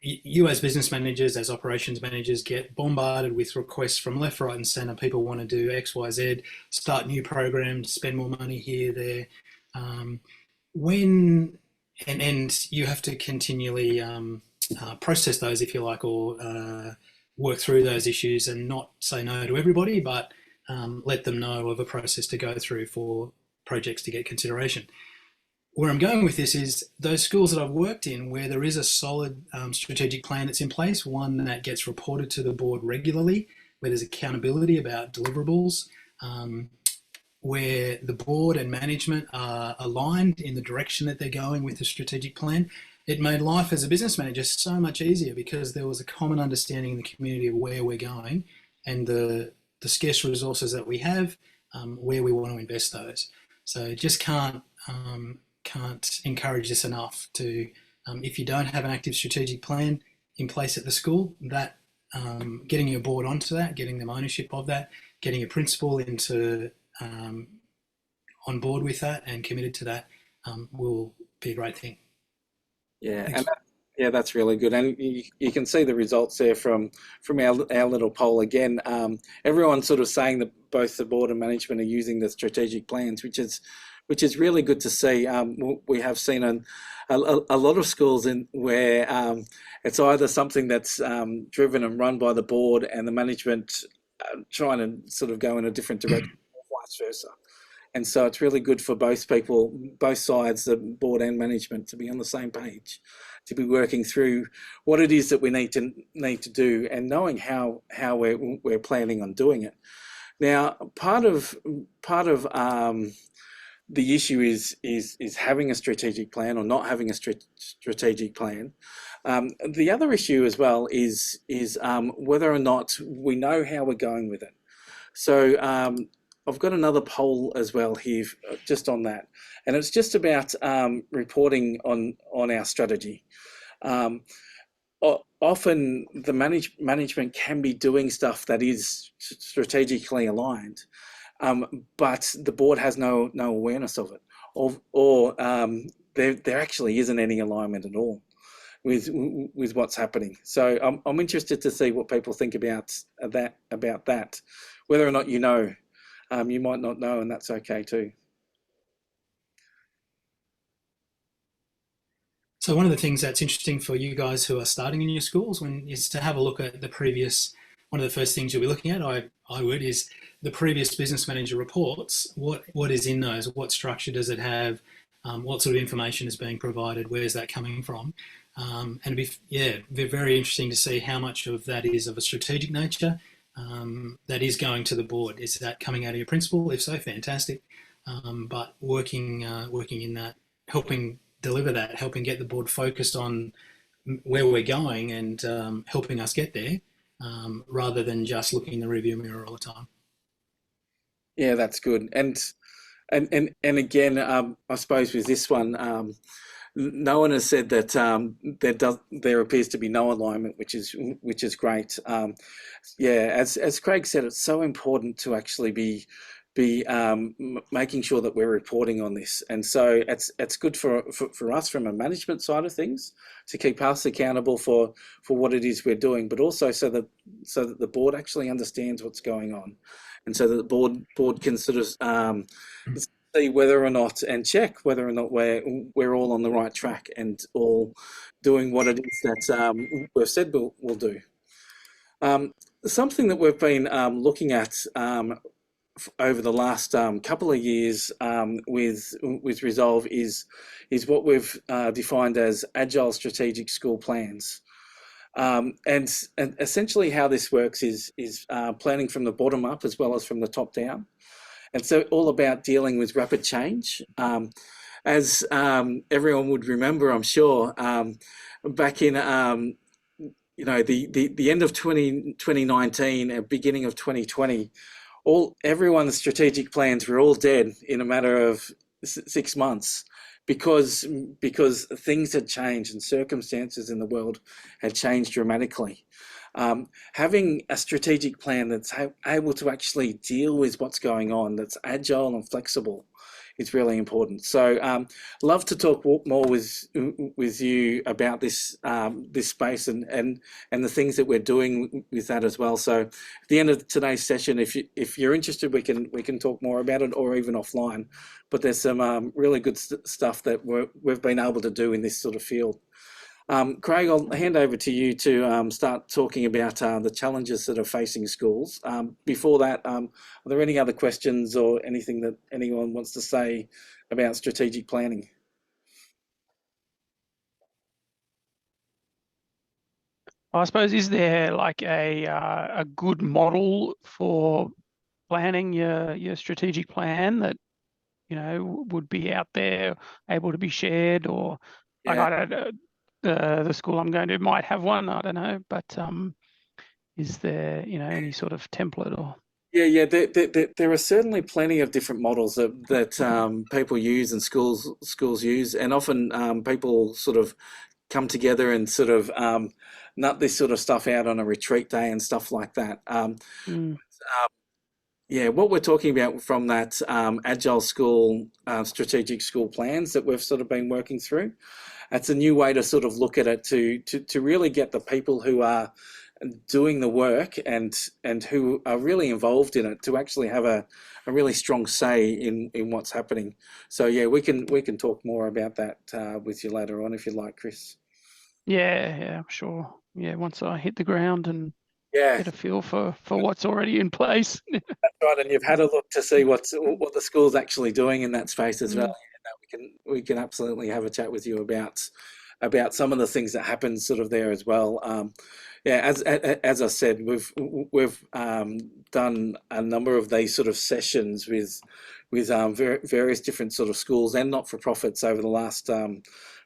you as business managers, as operations managers, get bombarded with requests from left, right and centre. People want to do X, Y, Z, start new programs, spend more money here, there. And you have to continually process those, if you like, or work through those issues and not say no to everybody, but let them know of a process to go through for projects to get consideration. Where I'm going with this is those schools that I've worked in where there is a solid strategic plan that's in place, one that gets reported to the board regularly, where there's accountability about deliverables, where the board and management are aligned in the direction that they're going with the strategic plan. It made life as a business manager so much easier because there was a common understanding in the community of where we're going and the scarce resources that we have, where we want to invest those. So just can't encourage this enough to, if you don't have an active strategic plan in place at the school, that getting your board onto that, getting them ownership of that, getting a principal into on board with that and committed to that will be a great thing. Yeah, and that's really good, and you can see the results there from our little poll again. Everyone's sort of saying that both the board and management are using the strategic plans, which is really good to see. We have seen a lot of schools where it's either something that's driven and run by the board and the management trying to sort of go in a different direction, or vice versa. And so it's really good for both people, both sides, the board and management, to be on the same page, to be working through what it is that we need to do, and knowing how we're planning on doing it. Now, part of the issue is having a strategic plan or not having a strategic plan. The other issue as well is whether or not we know how we're going with it. So I've got another poll as well here just on that, and it's just about reporting on our strategy. Often the management can be doing stuff that is strategically aligned, but the board has no awareness of it, or there actually isn't any alignment at all with what's happening. So I'm interested to see what people think about that, whether or not you know. You might not know, and that's okay too. So one of the things that's interesting for you guys who are starting in your schools is to have a look at the previous, one of the first things you'll be looking at, I would, is the previous business manager reports. What is in those? What structure does it have? What sort of information is being provided? Where's that coming from? And it'd be very interesting to see how much of that is of a strategic nature, that is going to the board. Is that coming out of your principal? If so, fantastic. But working in that, helping deliver that, helping get the board focused on where we're going and helping us get there, rather than just looking in the rearview mirror all the time. Yeah, that's good. And again, I suppose with this one, no one has said that there appears to be no alignment, which is great. Yeah, as Craig said, it's so important to actually be making sure that we're reporting on this. And so it's good for us from a management side of things to keep us accountable for what it is we're doing, but also so that the board actually understands what's going on, and so that the board can sort of see whether or not, and check whether or not we're all on the right track and all doing what it is that we've said we'll do. Something that we've been looking at over the last couple of years with Resolve is what we've defined as agile strategic school plans. And essentially how this works is planning from the bottom up as well as from the top down. And so all about dealing with rapid change. As everyone would remember, I'm sure, back in the end of 2019 and beginning of 2020, everyone's strategic plans were all dead in a matter of 6 months because things had changed and circumstances in the world had changed dramatically. Having a strategic plan that's able to actually deal with what's going on, that's agile and flexible, is really important. So love to talk more with you about this this space and the things that we're doing with that as well. So at the end of today's session, if you're interested, we can talk more about it, or even offline. But there's some really good stuff that we've been able to do in this sort of field. Craig, I'll hand over to you to start talking about the challenges that are facing schools. Before that, are there any other questions or anything that anyone wants to say about strategic planning? I suppose, is there like a good model for planning your strategic plan that, you know, would be out there, able to be shared, or like, Yeah. I don't know, the school I'm going to might have one, I don't know, but is there, you know, any sort of template or? Yeah. There are certainly plenty of different models that people use and schools use, and often people sort of come together and sort of nut this sort of stuff out on a retreat day and stuff like that. Yeah, what we're talking about from that agile school, strategic school plans that we've sort of been working through, it's a new way to sort of look at it to really get the people who are doing the work and who are really involved in it to actually have a really strong say in what's happening. So yeah, we can talk more about that with you later on if you like, Chris. Yeah, I'm sure. Yeah, once I hit the ground and Yeah, get a feel for what's already in place. that's right. And you've had a look to see what the school's actually doing in that space as well. And we can absolutely have a chat with you about some of the things that happen sort of there as well. Yeah, as I said, we've done a number of these sort of sessions with various different sort of schools and not-for-profits over the last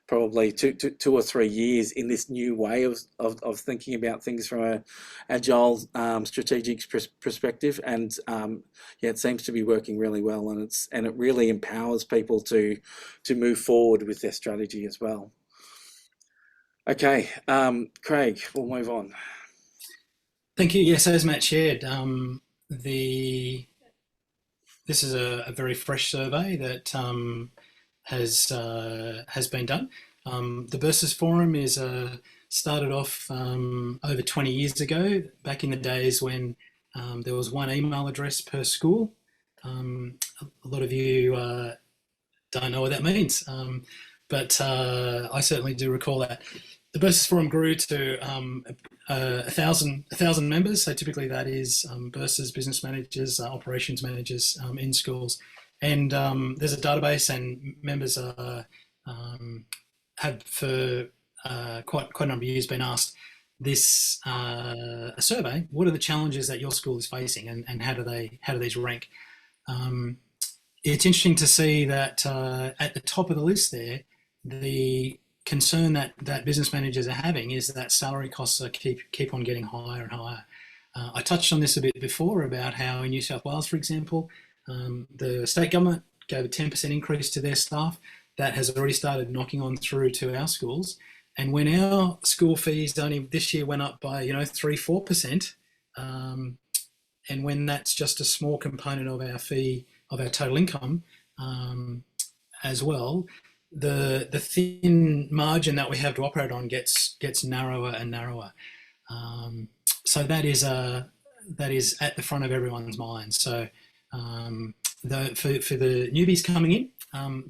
probably two or 3 years in this new way of thinking about things from a agile strategic perspective, and yeah, it seems to be working really well, and it really empowers people to move forward with their strategy as well. Okay, Craig, we'll move on. Thank you. Yes, as Matt shared, this is a very fresh survey that has been done. The Bursars Forum is started off over 20 years ago, back in the days when there was one email address per school. A lot of you don't know what that means, but I certainly do recall that. The Bursars Forum grew to 1,000 members. So typically that is bursars, business managers, operations managers in schools. And there's a database, and members have for quite a number of years been asked this a survey. What are the challenges that your school is facing, and how do these rank? It's interesting to see that at the top of the list there, the concern that business managers are having is that salary costs are keep on getting higher and higher. I touched on this a bit before about how in New South Wales, for example, the state government gave a 10% increase to their staff. That has already started knocking on through to our schools. And when our school fees only this year went up by 3-4%, and when that's just a small component of our fee, of our total income as well, the thin margin that we have to operate on gets narrower and narrower. So that is at the front of everyone's mind. So for the newbies coming in,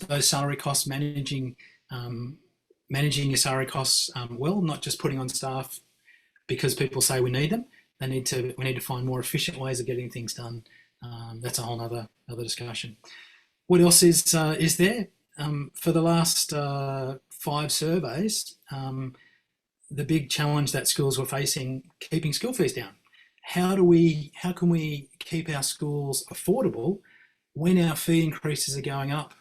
those salary costs, managing your salary costs well, not just putting on staff because people say we need them. We need to find more efficient ways of getting things done. That's a whole other discussion. What else is there? For the last 5 surveys, the big challenge that schools were facing, keeping school fees down. How can we keep our schools affordable when our fee increases are going up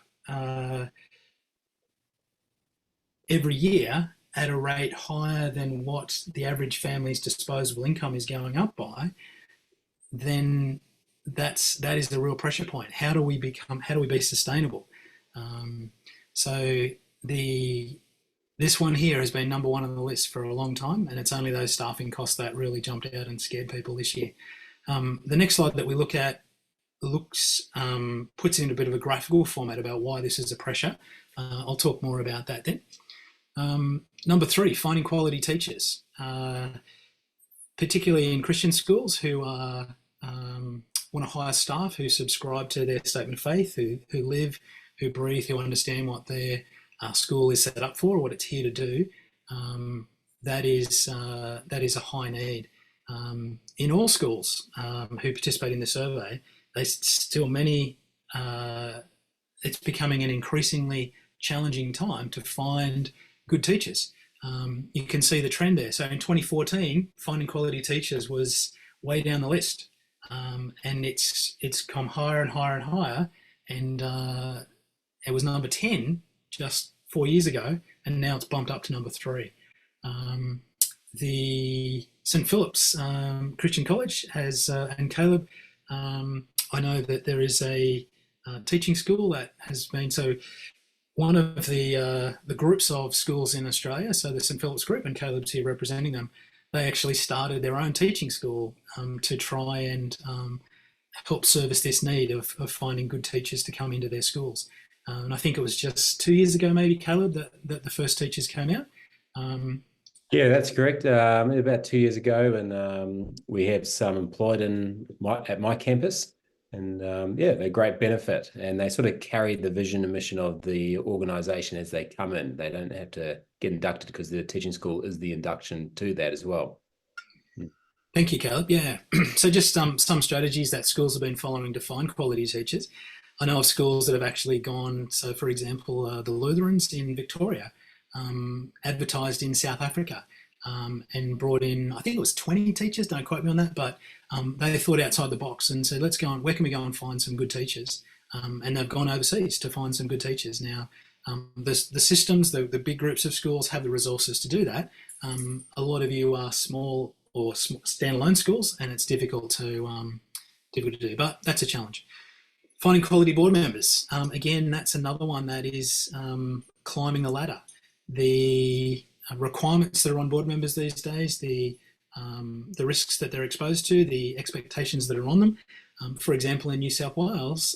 every year at a rate higher than what the average family's disposable income is going up by? Then that is the real pressure point. How do we be sustainable? So this one here has been number 1 on the list for a long time, and it's only those staffing costs that really jumped out and scared people this year. The next slide that we look at puts it in a bit of a graphical format about why this is a pressure. I'll talk more about that then. Number 3, finding quality teachers, particularly in Christian schools who want to hire staff who subscribe to their statement of faith, who live, who breathe, who understand what their school is set up for, what it's here to do. That is a high need. In all schools who participate in the survey, it's becoming an increasingly challenging time to find good teachers. You can see the trend there. So in 2014, finding quality teachers was way down the list, and it's come higher and higher and higher, and it was number 10 just 4 years ago, and now it's bumped up to number 3. The St Philip's Christian College has, and Caleb, I know that there is a teaching school that has been, so one of the groups of schools in Australia, so the St Philip's group, and Caleb's here representing them, they actually started their own teaching school to try and help service this need of finding good teachers to come into their schools. And I think it was just 2 years ago, maybe, Caleb, that the first teachers came out. Yeah, that's correct. About 2 years ago, and we have some employed at my campus, and they're a great benefit, and they sort of carry the vision and mission of the organisation as they come in. They don't have to get inducted because the teaching school is the induction to that as well. Thank you, Caleb. Yeah, so just some strategies that schools have been following to find quality teachers. I know of schools that have actually gone, so for example, the Lutherans in Victoria advertised in South Africa and brought in, I think it was 20 teachers, don't quote me on that, but they thought outside the box and said, let's go on, where can we go and find some good teachers? And they've gone overseas to find some good teachers. Now, the systems, the big groups of schools have the resources to do that. A lot of you are small or standalone schools, and it's difficult to do, but that's a challenge. Finding quality board members. Again, that's another one that is climbing the ladder. The requirements that are on board members these days, the risks that they're exposed to, the expectations that are on them. For example, in New South Wales,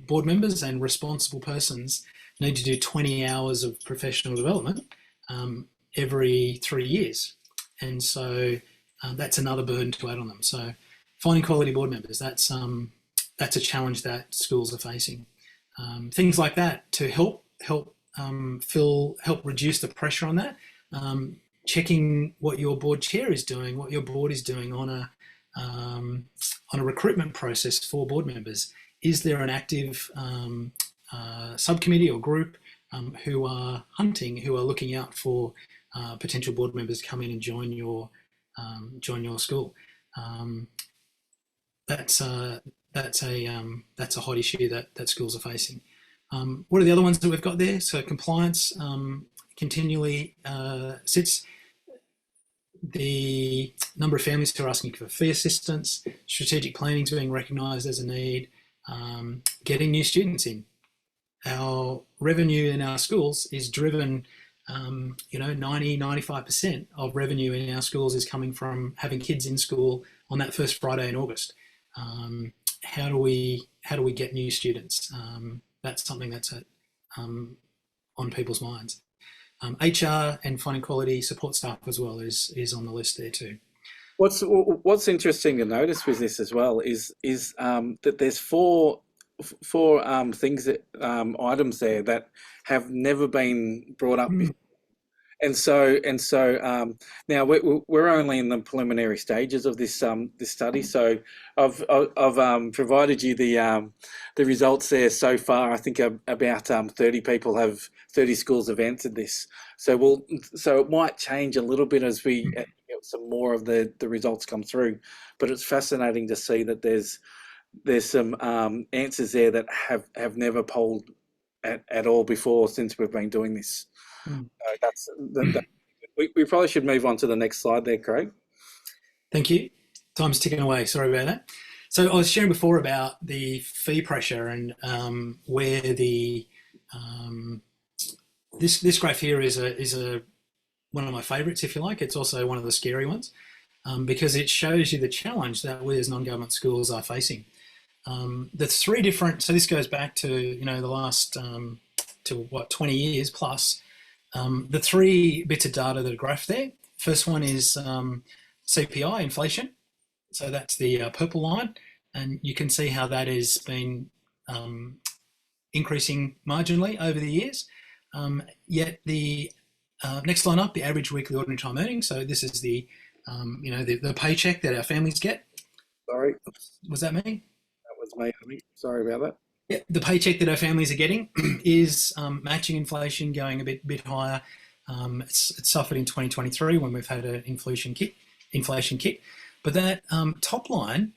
board members and responsible persons need to do 20 hours of professional development every 3 years. And so that's another burden to add on them. So finding quality board members, that's a challenge that schools are facing. Things like that to help reduce the pressure on that. Checking what your board chair is doing, what your board is doing on a recruitment process for board members. Is there an active subcommittee or group who are looking out for potential board members to come in and join your school? That's a hot issue that schools are facing. What are the other ones that we've got there? So compliance continually sits. The number of families who are asking for fee assistance, strategic planning is being recognised as a need, getting new students in. Our revenue in our schools is driven, 90-95% of revenue in our schools is coming from having kids in school on that first Friday in August. How do we get new students? That's something that's on people's minds. HR and finding quality support staff as well is on the list there too. What's interesting to notice with this as well is that there's four things that items there that have never been brought up before. And so now we're only in the preliminary stages of this study. So I've provided you the results there so far. I think about 30 schools have answered this. So it might change a little bit as we get some more of the results come through. But it's fascinating to see that there's some answers there that have never polled at all before since we've been doing this. We probably should move on to the next slide there, Craig. Thank you. Time's ticking away. Sorry about that. So I was sharing before about the fee pressure and where the this graph here is one of my favourites, if you like. It's also one of the scary ones because it shows you the challenge that we as non-government schools are facing. The three different. So this goes back to the last 20 years plus. The three bits of data that are graphed there. First one is CPI, inflation. So that's the purple line. And you can see how that has been increasing marginally over the years. Yet the next line up, the average weekly ordinary time earnings. So this is the paycheck that our families get. Sorry. Was that me? That was me. Sorry about that. Yeah, the paycheck that our families are getting is matching inflation, going a bit higher. It's suffered in 2023 when we've had an inflation kick. But that top line,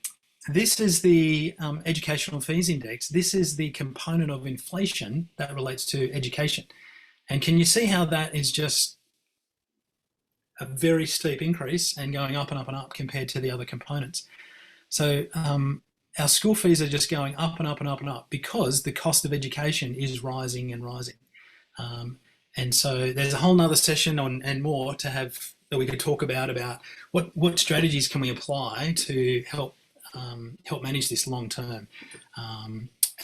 this is the educational fees index. This is the component of inflation that relates to education. And can you see how that is just a very steep increase and going up and up and up compared to the other components? So our school fees are just going up and up and up and up because the cost of education is rising and rising. And so there's a whole nother session and more that we could talk about what strategies can we apply to help manage this long term.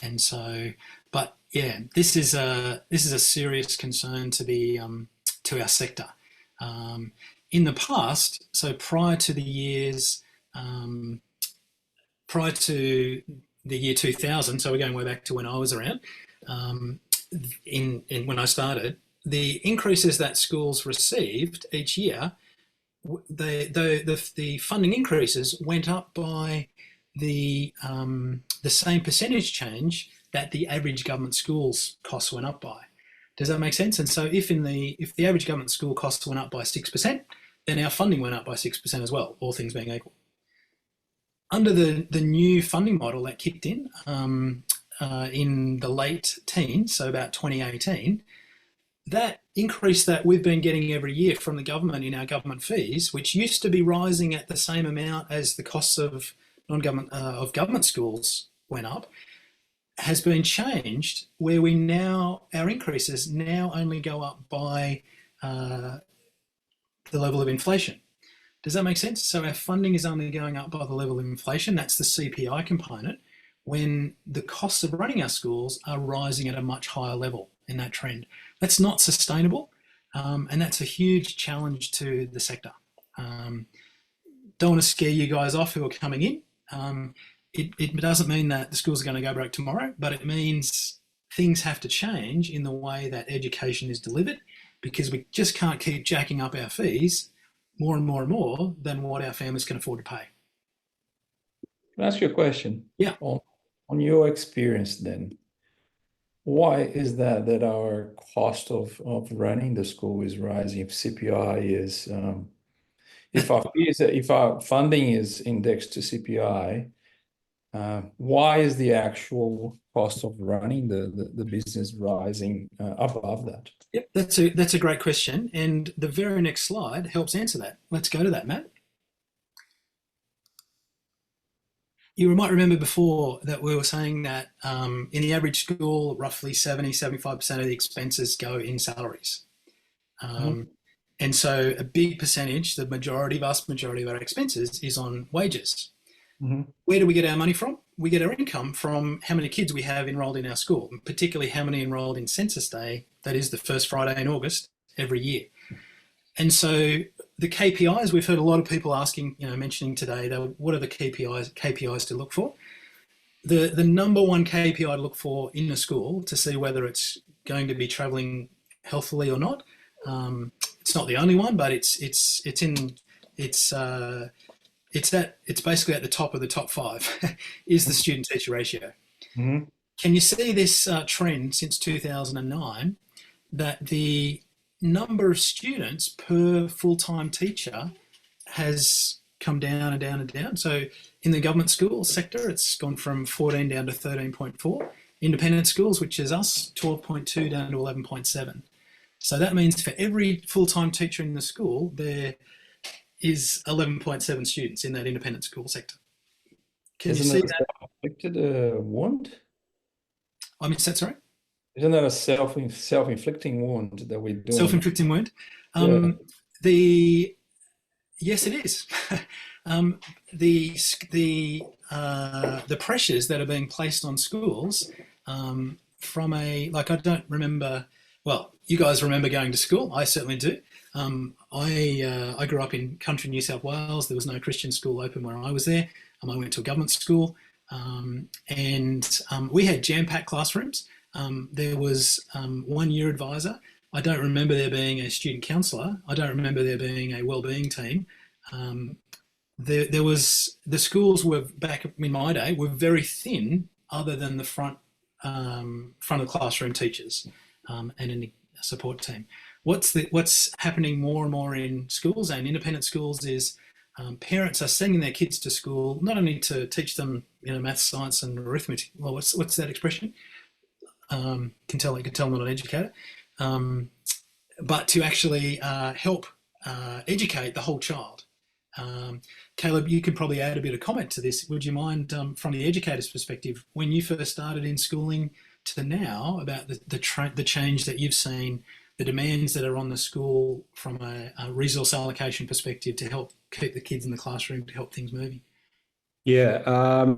And so, but yeah, this is a serious concern to our sector. In the past, so prior to the year 2000, so we're going way back to when I was around, when I started, the increases that schools received each year, the funding increases went up by the same percentage change that the average government schools costs went up by. Does that make sense? And so if the average government school costs went up by 6%, then our funding went up by 6% as well, all things being equal. Under the new funding model that kicked in the late teens, so about 2018, that increase that we've been getting every year from the government in our government fees, which used to be rising at the same amount as the costs of government schools went up, has been changed where our increases now only go up by the level of inflation. Does that make sense? So our funding is only going up by the level of inflation. That's the CPI component, when the costs of running our schools are rising at a much higher level in that trend. That's not sustainable, and that's a huge challenge to the sector. Don't want to scare you guys off who are coming in. It doesn't mean that the schools are going to go broke tomorrow, but it means things have to change in the way that education is delivered, because we just can't keep jacking up our fees more and more and more than what our families can afford to pay. Can I ask you a question? Yeah. On your experience then, why is that our cost of running the school is rising if CPI is, if our funding is indexed to CPI, why is the actual cost of running the business rising above that? Yep, that's a great question, and the very next slide helps answer that. Let's go to that, Matt. You might remember before that we were saying that in the average school, roughly 70-75% of the expenses go in salaries. And so a big percentage, vast majority of our expenses is on wages. Mhm. Where do we get our money from? We get our income from how many kids we have enrolled in our school, and particularly how many enrolled in Census Day, that is the first Friday in August every year. And so the KPIs, we've heard a lot of people asking, mentioning today, what are the KPIs to look for? The number one KPI to look for in a school to see whether it's going to be travelling healthily or not. It's not the only one, but it's basically at the top of the top 5 is the student teacher ratio. Mhm. Can you see this trend since 2009 that the number of students per full-time teacher has come down and down and down? So in the government school sector, it's gone from 14 down to 13.4. Independent schools, which is us, 12.2 down to 11.7. So that means for every full-time teacher in the school, there is 11.7 students in that independent school sector. Can you Isn't see it a that? self-inflicted wound? I missed that, sorry? Isn't that a self-inflicting wound that we're doing? Self-inflicting wound. Yes, it is. The pressures that are being placed on schools from I don't remember. Well, you guys remember going to school. I certainly do. I grew up in country New South Wales. There was no Christian school open where I was there. I went to a government school, and we had jam-packed classrooms. There was one year advisor. I don't remember there being a student counsellor. I don't remember there being a wellbeing team. There was, the schools were, back in my day, were very thin, other than the front of classroom teachers and a support team. What's happening more and more in schools and independent schools is parents are sending their kids to school not only to teach them, maths, science, and arithmetic. Well, what's that expression? Can tell I'm not an educator, but to actually help educate the whole child. Caleb, you could probably add a bit of comment to this. Would you mind, from the educator's perspective, when you first started in schooling to now, about the change that you've seen, the demands that are on the school from a resource allocation perspective to help keep the kids in the classroom, to help things moving? Yeah. I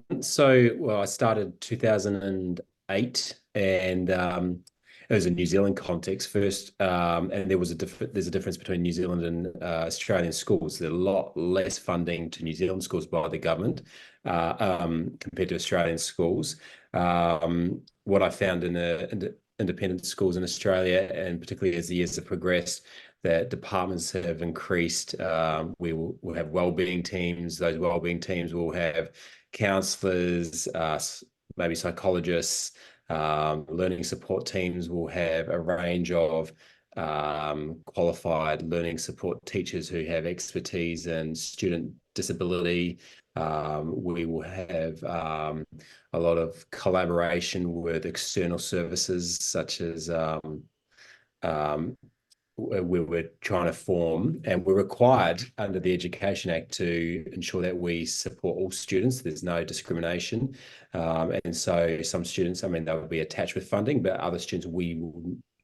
started 2008, and it was a New Zealand context first, and there's a difference between New Zealand and Australian schools. There's a lot less funding to New Zealand schools by the government compared to Australian schools. What I found in the independent schools in Australia, and particularly as the years have progressed, that departments have increased. We will have wellbeing teams. Those wellbeing teams will have counsellors, maybe psychologists. Learning support teams will have a range of qualified learning support teachers who have expertise in student disability. We will have a lot of collaboration with external services, such as we're trying to form, and we're required under the Education Act to ensure that we support all students. There's no discrimination. And so some students, they'll be attached with funding, but other students, we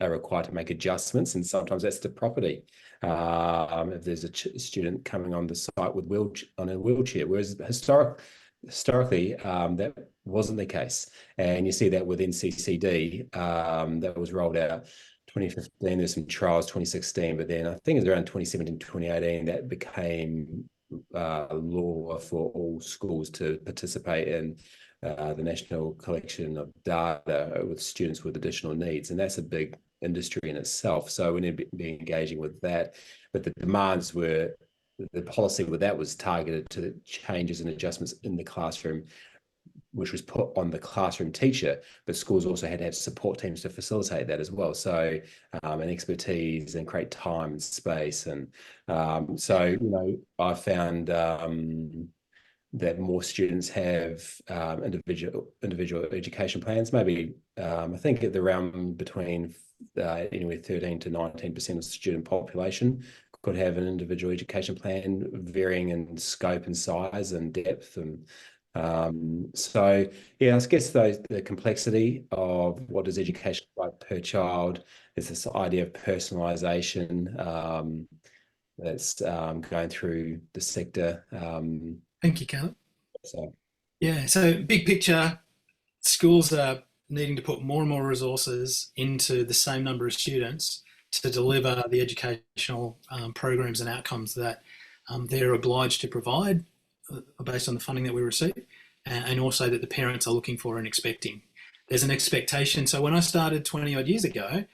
are required to make adjustments, and sometimes that's to property. If there's a student coming on the site with on a wheelchair, whereas historically that wasn't the case. And you see that with NCCD that was rolled out 2015, there's some trials 2016, but then I think it was around 2017, 2018 that became law for all schools to participate in the national collection of data with students with additional needs. And that's a big industry in itself. So we need to be engaging with that. But the demands were, the policy with that was targeted to the changes and adjustments in the classroom, which was put on the classroom teacher, but schools also had to have support teams to facilitate that as well. So, and expertise and create time and space. And so, I found that more students have individual education plans. Maybe I think at the realm between anywhere 13 to 19% of the student population could have an individual education plan, varying in scope and size and depth. And so, yeah, I guess the complexity of what is education like per child is this idea of personalisation that's going through the sector. Thank you, Caleb. So Yeah, so big picture, schools are needing to put more and more resources into the same number of students to deliver the educational programs and outcomes that they're obliged to provide based on the funding that we receive, and also that the parents are looking for and expecting. There's an expectation. So when I started 20 odd years ago,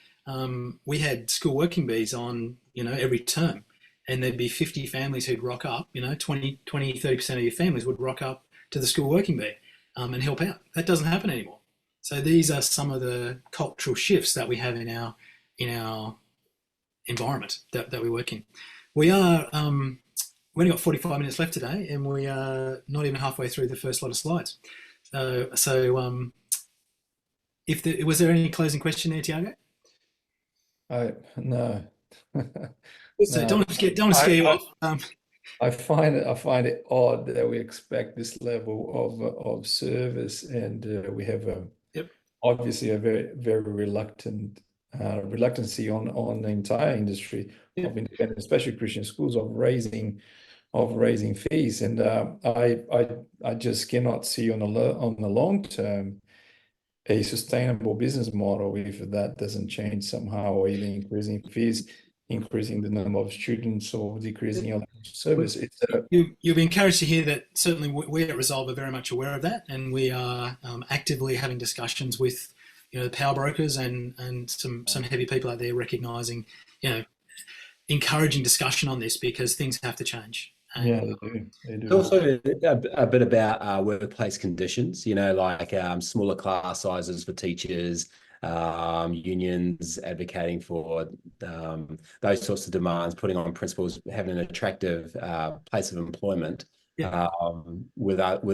we had school working bees on, every term, and there'd be 50 families who'd rock up, 30% of your families would rock up to the school working bee and help out. That doesn't happen anymore. So these are some of the cultural shifts that we have in our environment that we work in. We are we only got 45 minutes left today, and we are not even halfway through the first lot of slides. So was there any closing question there, Tiago? No. So don't want to scare you off. I find it odd that we expect this level of service, and we have obviously a very, very reluctancy on the entire industry of independent, especially Christian schools, of raising fees, and I just cannot see on the long term a sustainable business model if that doesn't change somehow, or either increasing fees, increasing the number of students, or decreasing our service. You'll be encouraged to hear that certainly we at Resolve are very much aware of that, and we are actively having discussions with the power brokers and some heavy people out there, recognising, encouraging discussion on this, because things have to change. Yeah, they do. It's also a bit about workplace conditions, like smaller class sizes for teachers, unions advocating for those sorts of demands, putting on principals, having an attractive place of employment, without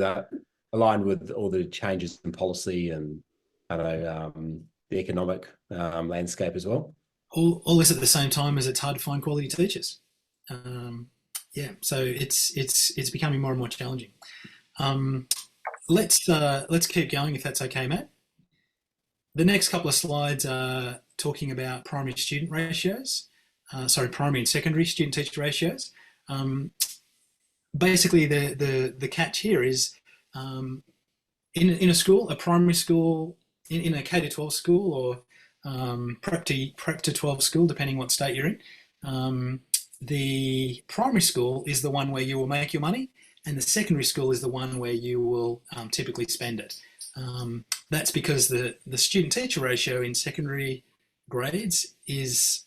aligned with all the changes in policy and the economic landscape as well. All this at the same time as it's hard to find quality teachers. So it's becoming more and more challenging. Let's keep going, if that's okay, Matt. The next couple of slides are talking about primary and secondary student-teacher ratios. Basically, the catch here is in a school, a primary school, in a K-12 school, or prep to 12 school, depending what state you're in. The primary school is the one where you will make your money, and the secondary school is the one where you will typically spend it. That's because the student-teacher ratio in secondary grades is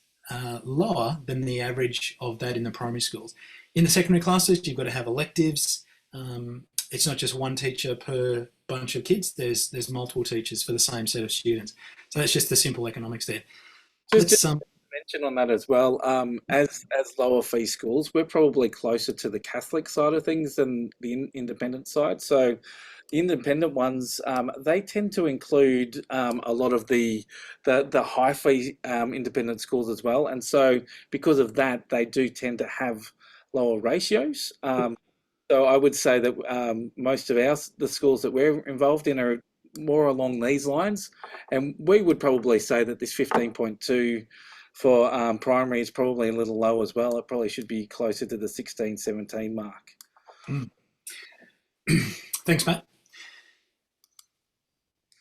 lower than the average of that in the primary schools. In the secondary classes, you've got to have electives. It's not just one teacher per bunch of kids. There's multiple teachers for the same set of students. So that's just the simple economics there. Just mention on that as well. As lower fee schools, we're probably closer to the Catholic side of things than the independent side. So the independent ones, they tend to include a lot of the high fee independent schools as well, and so because of that, they do tend to have lower ratios. So I would say that most of the schools that we're involved in are more along these lines, and we would probably say that this 15.2 for primary is probably a little low as well. It probably should be closer to the 16, 17 mark. Thanks, Matt.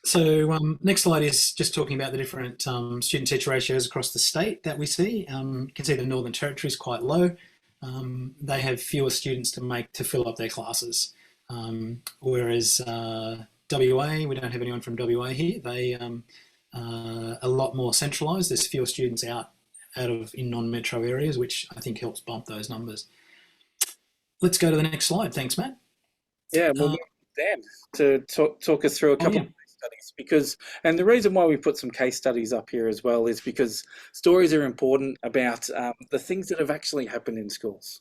So next slide is just talking about the different student-teacher ratios across the state that we see. You can see the Northern Territory is quite low. They have fewer students to fill up their classes, whereas WA, we don't have anyone from WA here. They a lot more centralised. There's fewer students out in non-metro areas, which I think helps bump those numbers. Let's go to the next slide. Thanks, Matt. Yeah, well, Dan, to talk us through a couple of case studies, and the reason why we put some case studies up here as well is because stories are important about the things that have actually happened in schools.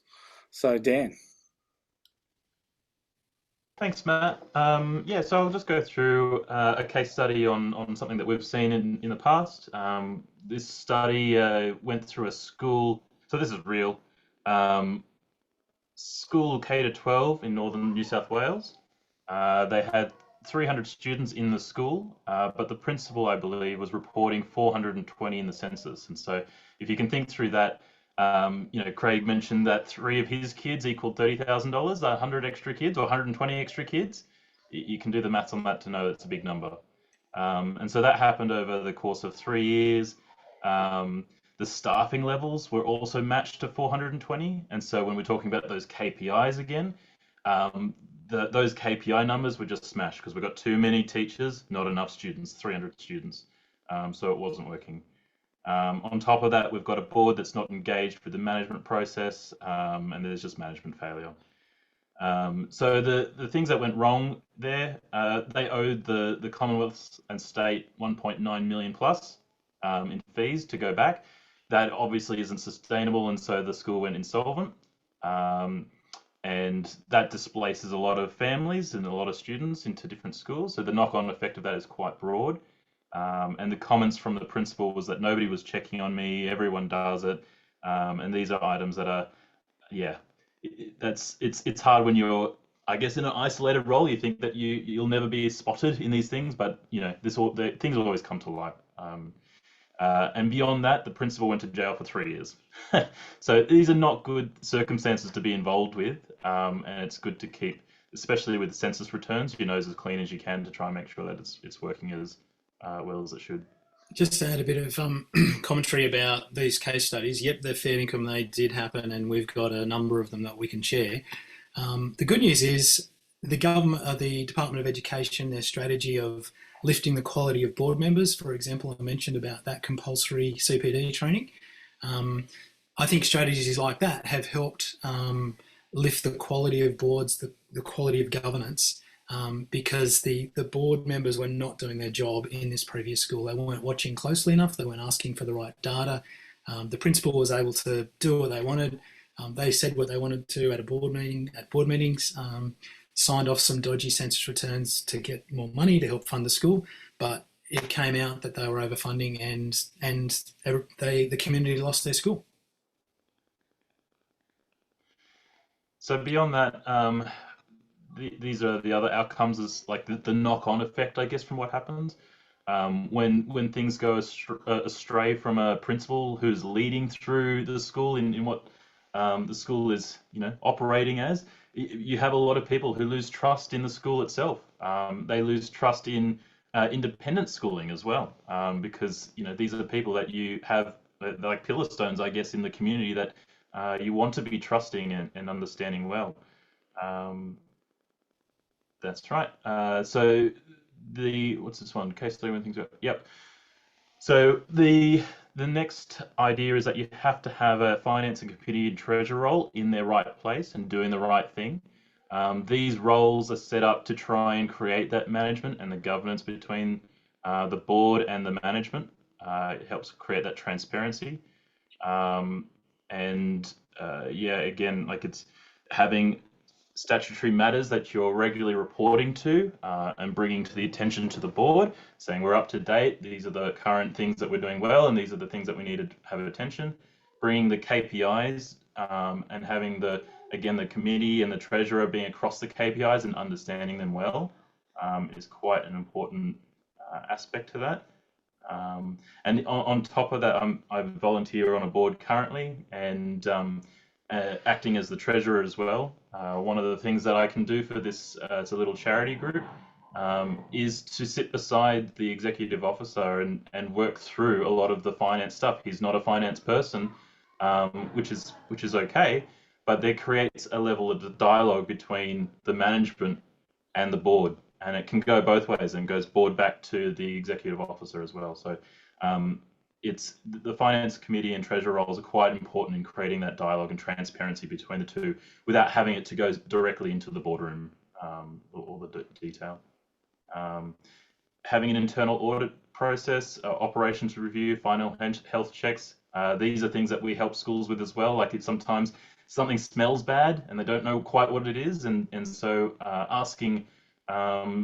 So, Dan. Thanks, Matt. So I'll just go through a case study on something that we've seen in the past. This study went through a school, so this is real, school K-12 in northern New South Wales. They had 300 students in the school, but the principal, I believe, was reporting 420 in the census. And so if you can think through that, You know, Craig mentioned that 3 of his kids equaled $30,000, 100 extra kids or 120 extra kids. You can do the maths on that to know it's a big number. And so that happened over the course of 3 years. The staffing levels were also matched to 420. And so when we're talking about those KPIs again, those KPI numbers were just smashed because we've got too many teachers, not enough students, 300 students. So it wasn't working. On top of that, we've got a board that's not engaged with the management process, and there's just management failure. So the things that went wrong there, they owed the Commonwealth and state 1.9 million plus in fees to go back. That obviously isn't sustainable, and so the school went insolvent. And that displaces a lot of families and a lot of students into different schools. So the knock-on effect of that is quite broad. And the comments from the principal was that nobody was checking on me, everyone does it. And these are items that are, yeah, it's hard when you're, I guess, in an isolated role. You think that you'll never be spotted in these things, but you know, the things will always come to light. And beyond that, the principal went to jail for 3 years. So these are not good circumstances to be involved with, and it's good to keep, especially with census returns, your nose as clean as you can to try and make sure that it's working as well as it should. Just to add a bit of commentary about these case studies. Yep, they're fair income, they did happen, and we've got a number of them that we can share. The good news is the government, the Department of Education, their strategy of lifting the quality of board members, for example, I mentioned about that compulsory CPD training. I think strategies like that have helped lift the quality of boards, the quality of governance, because the board members were not doing their job in this previous school. They weren't watching closely enough. They weren't asking for the right data. The principal was able to do what they wanted. They said what they wanted to at board meetings, signed off some dodgy census returns to get more money to help fund the school, but it came out that they were overfunding, and the community lost their school. So beyond that, these are the other outcomes, is like the knock-on effect, I guess, from what happens when things go astray from a principal who's leading through the school in what the school is, you know, operating as. You have a lot of people who lose trust in the school itself. They lose trust in independent schooling as well, because, you know, these are the people that you have, like pillar stones, I guess, in the community that you want to be trusting and understanding well. That's right. So what's this one? Case study when things are, yep. So the next idea is that you have to have a finance and committee and treasurer role in their right place and doing the right thing. These roles are set up to try and create that management and the governance between the board and the management. It helps create that transparency. Yeah, again, like it's having statutory matters that you're regularly reporting to and bringing to the attention to the board, saying we're up to date, these are the current things that we're doing well, and these are the things that we need to have attention. Bringing the KPIs and having the committee and the treasurer being across the KPIs and understanding them well is quite an important aspect to that. And on top of that, I volunteer on a board currently, and acting as the treasurer as well. One of the things that I can do for this, it's a little charity group, is to sit beside the executive officer and work through a lot of the finance stuff. He's not a finance person, which is okay, but there creates a level of dialogue between the management and the board, and it can go both ways and goes board back to the executive officer as well. So it's the finance committee and treasurer roles are quite important in creating that dialogue and transparency between the two without having it to go directly into the boardroom or the detail. Having an internal audit process, operations review, final health checks. These are things that we help schools with as well. Like sometimes something smells bad and they don't know quite what it is, and so asking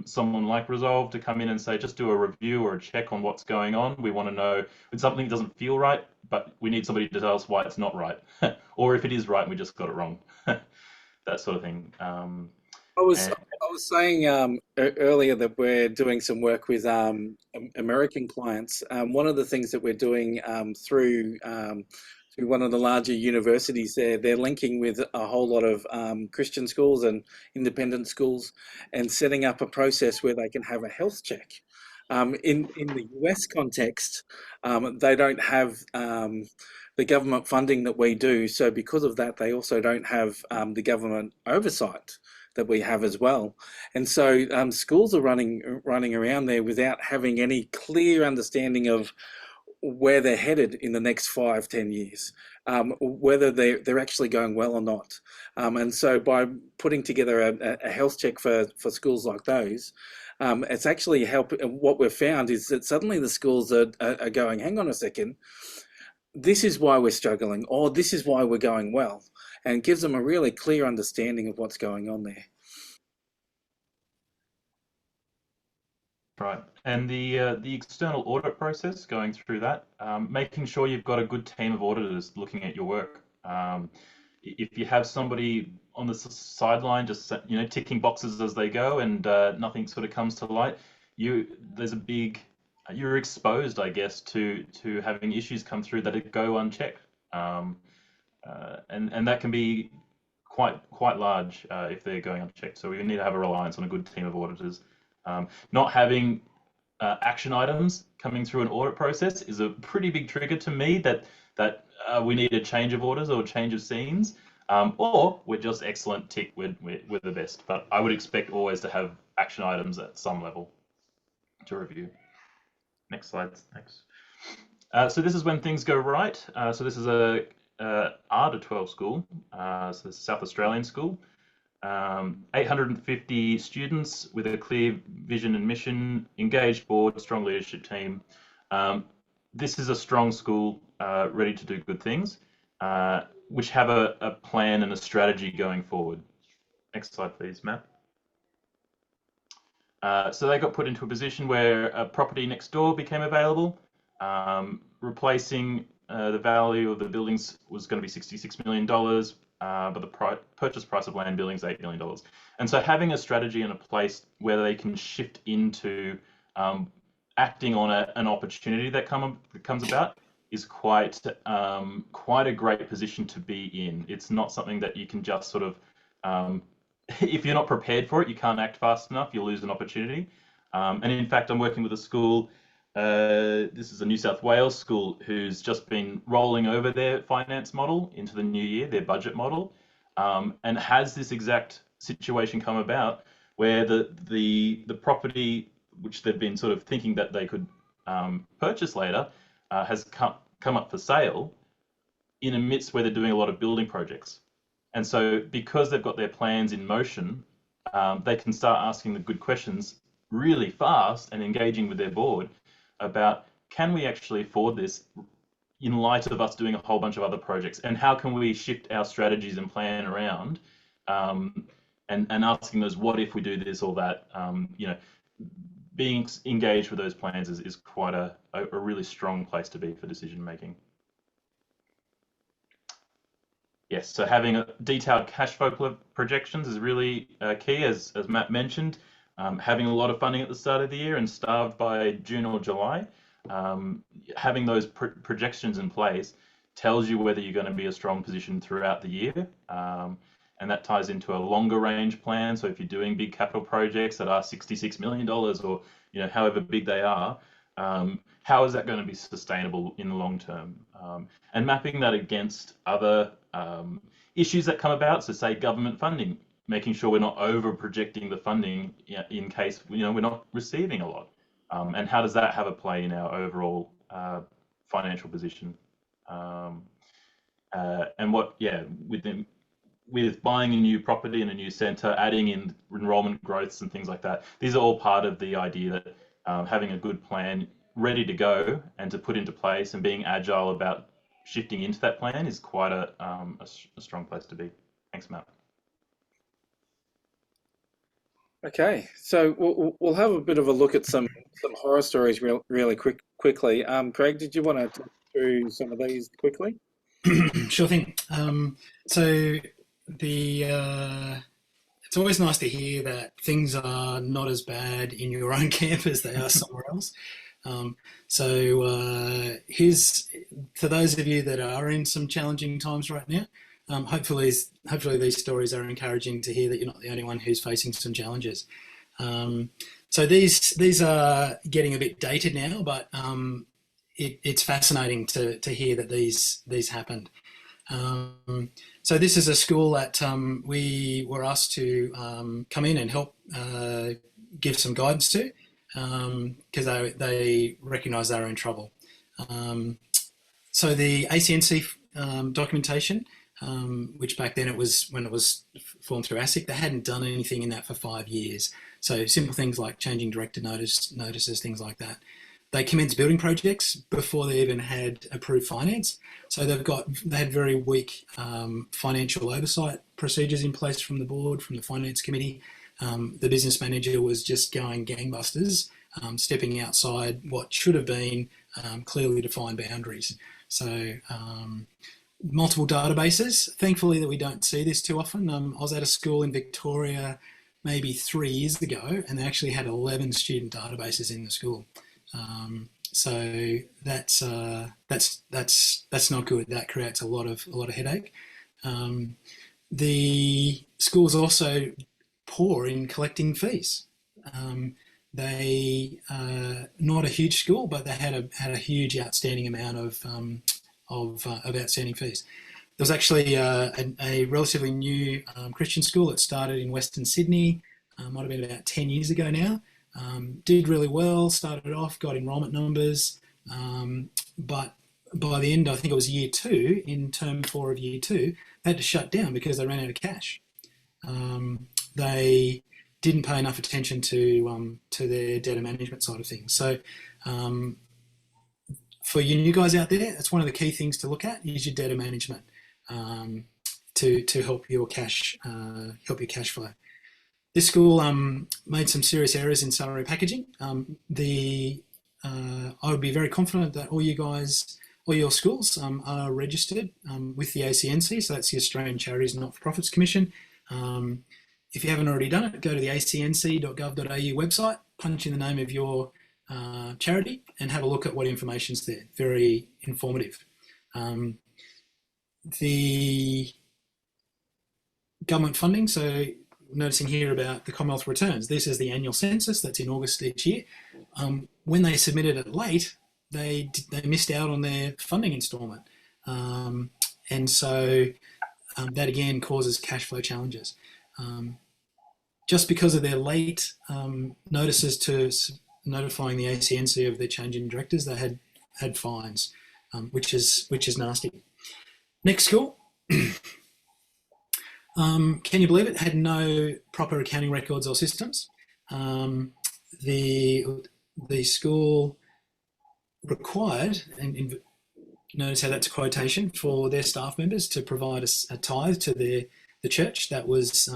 someone like Resolve to come in and say, just do a review or a check on what's going on. We want to know when something doesn't feel right, but we need somebody to tell us why it's not right, or if it is right and we just got it wrong. That sort of thing. I was saying earlier that we're doing some work with American clients. One of the things that we're doing to one of the larger universities there. They're linking with a whole lot of Christian schools and independent schools and setting up a process where they can have a health check. In the US context, they don't have the government funding that we do. So because of that, they also don't have the government oversight that we have as well. And so schools are running around there without having any clear understanding of where they're headed in the next 5-10 years, whether they're actually going well or not. And so by putting together a health check for schools like those, it's actually what we've found is that suddenly the schools are going, hang on a second, this is why we're struggling, or this is why we're going well, and gives them a really clear understanding of what's going on there. Right, and the external audit process, going through that, making sure you've got a good team of auditors looking at your work. If you have somebody on the sideline just ticking boxes as they go and nothing sort of comes to light, you're exposed, I guess, to having issues come through that go unchecked, and that can be quite large if they're going unchecked. So we need to have a reliance on a good team of auditors. Not having action items coming through an audit process is a pretty big trigger to me that we need a change of orders or change of scenes, or we're just excellent, tick, we're the best. But I would expect always to have action items at some level to review. Next slide, thanks. So this is when things go right. So this is a R-12 school, so this is South Australian school. 850 students with a clear vision and mission, engaged board, strong leadership team. This is a strong school ready to do good things, which have a plan and a strategy going forward. Next slide, please, Matt. So they got put into a position where a property next door became available, replacing the value of the buildings was going to be $66 million. But the purchase price of land buildings is $8 million. And so having a strategy and a place where they can shift into acting on an opportunity that comes about is quite a great position to be in. It's not something that you can just sort of, if you're not prepared for it, you can't act fast enough, you'll lose an opportunity. And in fact, I'm working with a school, this is a New South Wales school who's just been rolling over their finance model into the new year, their budget model, and has this exact situation come about where the property which they've been sort of thinking that they could purchase later has come up for sale in a midst where they're doing a lot of building projects. And so because they've got their plans in motion, they can start asking the good questions really fast and engaging with their board about, can we actually afford this in light of us doing a whole bunch of other projects, and how can we shift our strategies and plan around, and asking those, what if we do this or that, being engaged with those plans is quite a really strong place to be for decision making. Yes, so having a detailed cash flow projections is really key, as Matt mentioned. Having a lot of funding at the start of the year and starved by June or July, having those projections in place tells you whether you're going to be a strong position throughout the year. And that ties into a longer range plan. So if you're doing big capital projects that are $66 million or however big they are, how is that going to be sustainable in the long term? And mapping that against other issues that come about, so say government funding, making sure we're not over projecting the funding in case we're not receiving a lot, and how does that have a play in our overall financial position? And what, with buying a new property in a new centre, adding in enrolment growths and things like that, these are all part of the idea that having a good plan ready to go and to put into place and being agile about shifting into that plan is quite a strong place to be. Thanks, Matt. Okay, so we'll have a bit of a look at some horror stories really quickly. Craig, did you want to talk through some of these quickly? Sure thing. So it's always nice to hear that things are not as bad in your own camp as they are somewhere else. So here's for those of you that are in some challenging times right now, hopefully these stories are encouraging to hear that you're not the only one who's facing some challenges. So these are getting a bit dated now, but it's fascinating to hear that these happened. So this is a school that we were asked to come in and help give some guidance to, because they recognised they were in trouble. So the ACNC documentation, which back then when it was formed through ASIC, they hadn't done anything in that for 5 years. So simple things like changing director notices, things like that. They commenced building projects before they even had approved finance. So they had very weak financial oversight procedures in place from the board, from the finance committee. The business manager was just going gangbusters, stepping outside what should have been clearly defined boundaries. So multiple databases. Thankfully that we don't see this too often. I was at a school in Victoria maybe 3 years ago, and they actually had 11 student databases in the school. So that's not good. That creates a lot of headache. The school's also poor in collecting fees. They not a huge school, but they had a huge outstanding amount of outstanding fees. There was actually a relatively new Christian school that started in Western Sydney. Might have been about 10 years ago now. Did really well, started off, got enrolment numbers, but by the end, I think it was year 2, in term 4 of year 2, they had to shut down because they ran out of cash. They didn't pay enough attention to their data management side of things. So for you new guys out there, that's one of the key things to look at, is your data management to help your cash flow. This school made some serious errors in salary packaging. I would be very confident that all your schools are registered with the ACNC, so that's the Australian Charities and Not-for-Profits Commission. If you haven't already done it, go to the acnc.gov.au website, punch in the name of your charity, and have a look at what information's there. Very informative. The government funding, so noticing here about the Commonwealth returns. This is the annual census that's in August each year. When they submitted it late, they missed out on their funding instalment. And so that again causes cash flow challenges. Just because of their late notices to notifying the ACNC of their change in directors, they had fines, which is nasty. Next school. Can you believe it? Had no proper accounting records or systems. The school required, and notice how that's a quotation, for their staff members to provide a tithe to the church that was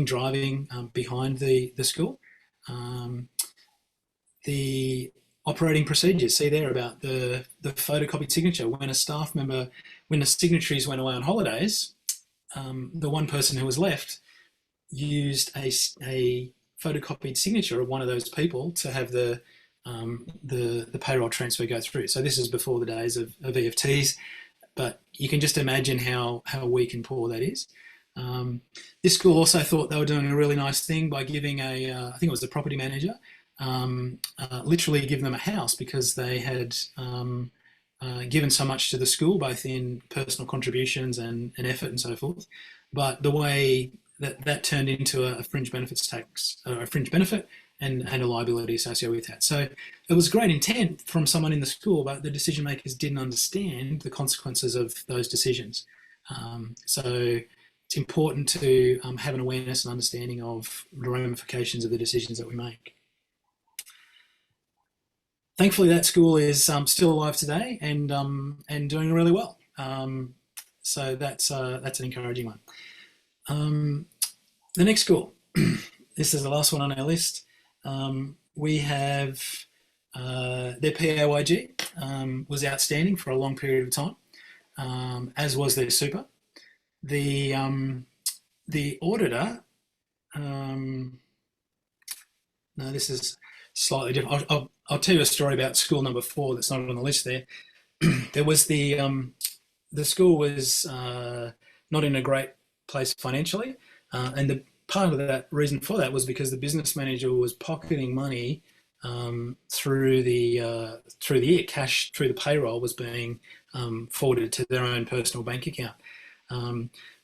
driving behind the school. The operating procedures, see there about the photocopied signature. When the signatories went away on holidays, the one person who was left used a photocopied signature of one of those people to have the payroll transfer go through. So this is before the days of EFTs, but you can just imagine how weak and poor that is. This school also thought they were doing a really nice thing by giving I think it was the property manager, literally giving them a house because they had given so much to the school, both in personal contributions and effort and so forth. But the way that turned into a fringe benefits tax, a fringe benefit, and a liability associated with that. So it was great intent from someone in the school, but the decision makers didn't understand the consequences of those decisions. So it's important to have an awareness and understanding of the ramifications of the decisions that we make. Thankfully, that school is still alive today and doing really well. So that's an encouraging one. The next school, this is the last one on our list. We have their PAYG was outstanding for a long period of time, as was their super. The auditor, no, this is slightly different. I'll tell you a story about school number 4 that's not on the list there. There was the school was not in a great place financially, and the part of that reason for that was because the business manager was pocketing money through the year. Cash through the payroll was being forwarded to their own personal bank account.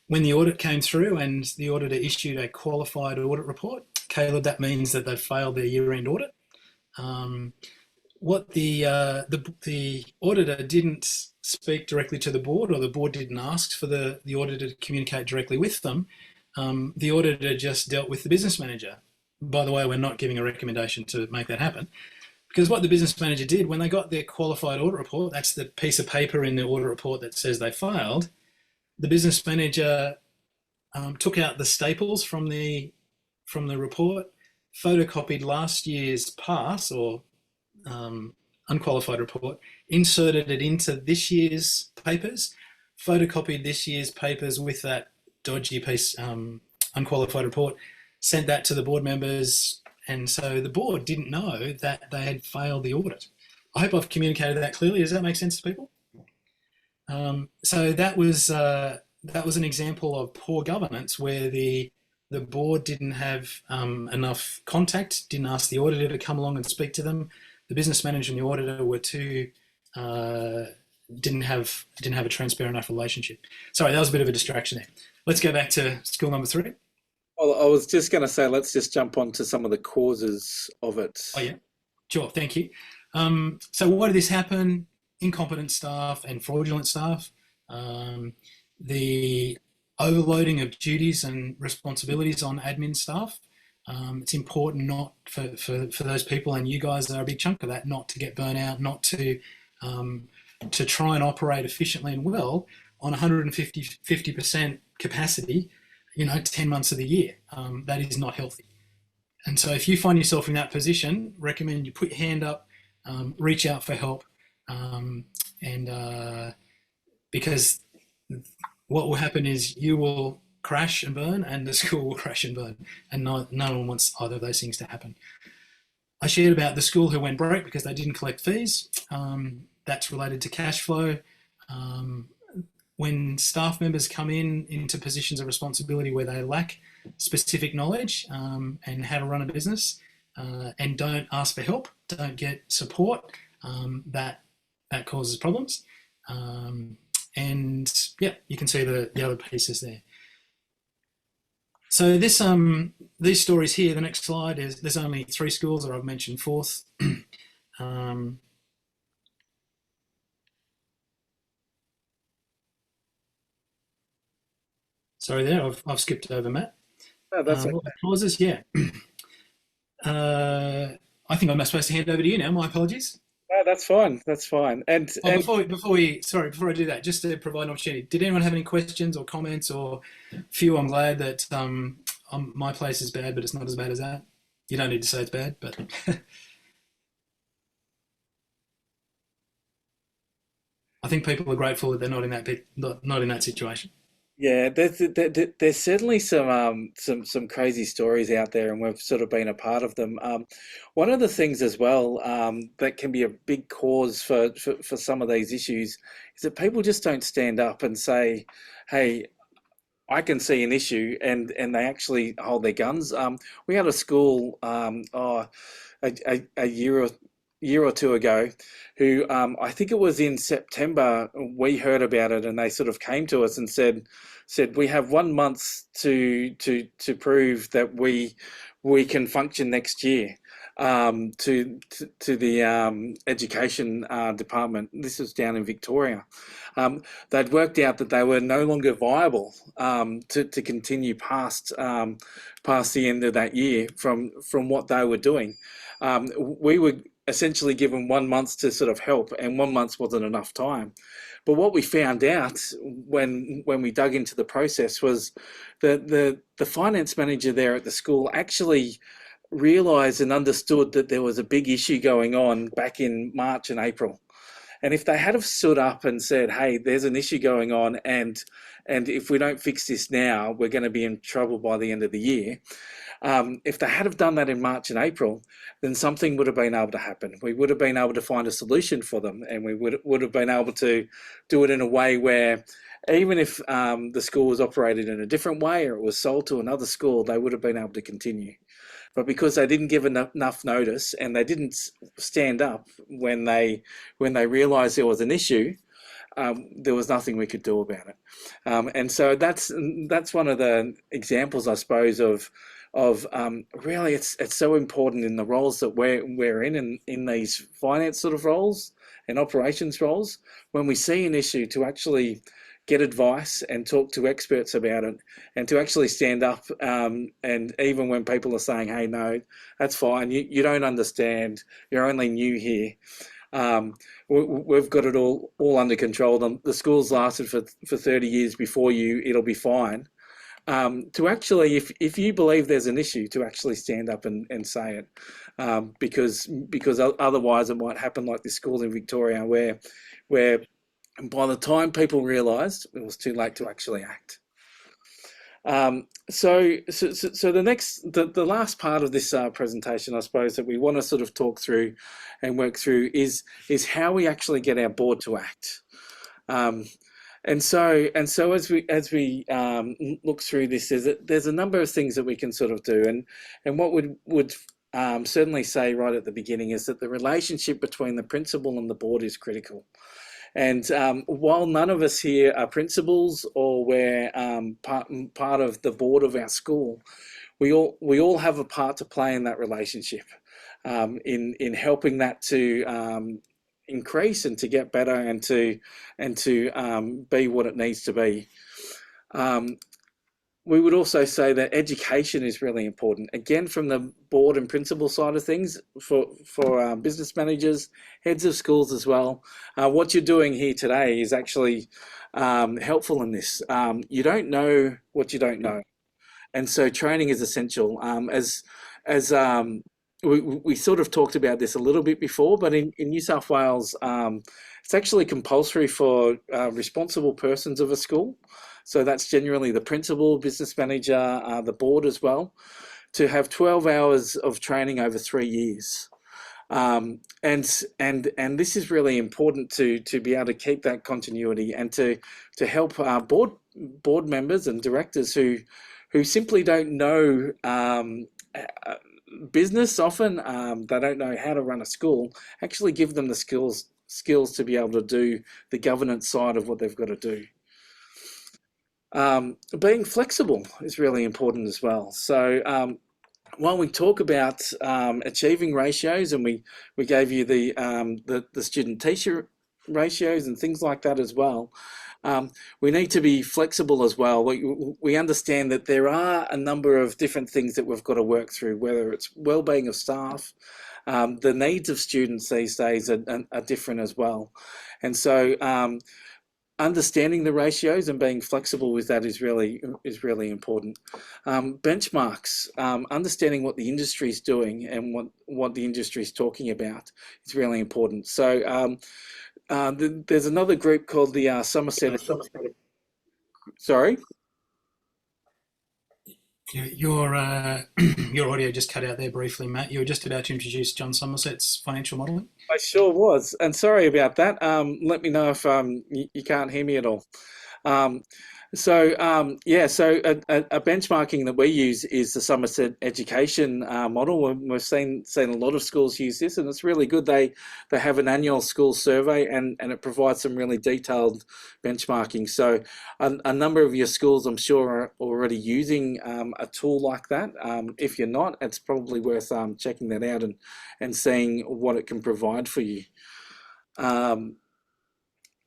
When the audit came through and the auditor issued a qualified audit report, Caleb, that means that they've failed their year-end audit. What the auditor didn't speak directly to the board, or the board didn't ask for the auditor to communicate directly with them. The auditor just dealt with the business manager. By the way, we're not giving a recommendation to make that happen, because what the business manager did when they got their qualified audit report, that's the piece of paper in the audit report that says they failed, the business manager took out the staples from the report, photocopied last year's pass or unqualified report, inserted it into this year's papers, photocopied this year's papers with that dodgy piece, unqualified report, sent that to the board members, and so the board didn't know that they had failed the audit. I hope I've communicated that clearly. Does that make sense to people? So that was an example of poor governance where the board didn't have enough contact, didn't ask the auditor to come along and speak to them. The business manager and the auditor were too didn't have a transparent enough relationship. Sorry, that was a bit of a distraction there. Let's go back to school number 3. Well, I was just going to say, let's just jump on to some of the causes of it. Oh yeah, sure. Thank you. So why did this happen? Incompetent staff and fraudulent staff. The overloading of duties and responsibilities on admin staff. It's important not for those people, and you guys are a big chunk of that, not to get burnt out, not to try and operate efficiently and well on 50% capacity, 10 months of the year. That is not healthy. And so if you find yourself in that position, recommend you put your hand up, reach out for help, because what will happen is you will crash and burn, and the school will crash and burn, and no one wants either of those things to happen. I shared about the school who went broke because they didn't collect fees. That's related to cash flow. When staff members come into positions of responsibility where they lack specific knowledge and how to run a business, and don't ask for help, don't get support, that causes problems. And yeah, you can see the other pieces there. So these stories here, the next slide is, there's only 3 schools, or I've mentioned 4th. Sorry there, I've skipped over Matt. Oh, that's okay. Causes, yeah. I think I'm supposed to hand over to you now. My apologies. No, that's fine. That's fine. And before I do that, just to provide an opportunity, did anyone have any questions or comments, or few? I'm glad that my place is bad, but it's not as bad as that. You don't need to say it's bad, but I think people are grateful that they're not in that situation. yeah, there's certainly some crazy stories out there, and we've sort of been a part of them. One of the things as well that can be a big cause for some of these issues is that people just don't stand up and say, "Hey, I can see an issue," and they actually hold their guns. We had a school a year or two ago, who I think it was in September, we heard about it, and they sort of came to us and said we have 1 month to prove that we can function next year, to the education department. This was down in Victoria. They'd worked out that they were no longer viable to continue past the end of that year from what they were doing. We were essentially given 1 month to sort of help, and 1 month wasn't enough time. But what we found out when we dug into the process was that the finance manager there at the school actually realised and understood that there was a big issue going on back in March and April. And if they had have stood up and said, hey, there's an issue going on, and if we don't fix this now, we're going to be in trouble by the end of the year. If they had have done that in March and April, then something would have been able to happen. We would have been able to find a solution for them, and we would have been able to do it in a way where even if the school was operated in a different way or it was sold to another school, they would have been able to continue. But because they didn't give enough notice and they didn't stand up when they realised there was an issue, there was nothing we could do about it. And so that's one of the examples, I suppose, of really it's so important in the roles that we're in these finance sort of roles and operations roles, when we see an issue, to actually get advice and talk to experts about it, and to actually stand up, and even when people are saying, hey, no, that's fine, you don't understand, you're only new here, we've got it all under control, the school's lasted for 30 years before you, it'll be fine. To actually, if you believe there's an issue, to actually stand up and say it, because otherwise it might happen like this school in Victoria, where by the time people realised, it was too late to actually act. So the last part of this presentation, I suppose, that we want to sort of talk through and work through is how we actually get our board to act. And so as we look through this, there's a number of things that we can sort of do, and what would certainly say right at the beginning is that the relationship between the principal and the board is critical. And while none of us here are principals or we're part of the board of our school, we all have a part to play in that relationship, in helping that to increase and to get better and to be what it needs to be. We would also say that education is really important. Again, from the board and principal side of things, for business managers, heads of schools as well. What you're doing here today is actually helpful in this. You don't know what you don't know. And so training is essential. We sort of talked about this a little bit before, but in New South Wales, it's actually compulsory for responsible persons of a school. So that's generally the principal, business manager, the board as well, to have 12 hours of training over 3 years. And this is really important to be able to keep that continuity and to help board members and directors who simply don't know business often, they don't know how to run a school, actually give them the skills to be able to do the governance side of what they've got to do. Being flexible is really important as well. So while we talk about achieving ratios, and we gave you the student teacher ratios and things like that as well, we need to be flexible as well. We understand that there are a number of different things that we've got to work through, whether it's well-being of staff, the needs of students these days are different as well. And so understanding the ratios and being flexible with that is really important. Benchmarks, understanding what the industry is doing and what the industry is talking about is really important. So there's another group called the Somerset. Sorry? Your audio just cut out there briefly, Matt. You were just about to introduce John Somerset's financial modelling. I sure was, and sorry about that. Let me know if you can't hear me at all. So a benchmarking that we use is the Somerset education model. We've seen a lot of schools use this, and it's really good. They have an annual school survey, and it provides some really detailed benchmarking. So a number of your schools, I'm sure, are already using a tool like that. If you're not, it's probably worth checking that out and seeing what it can provide for you.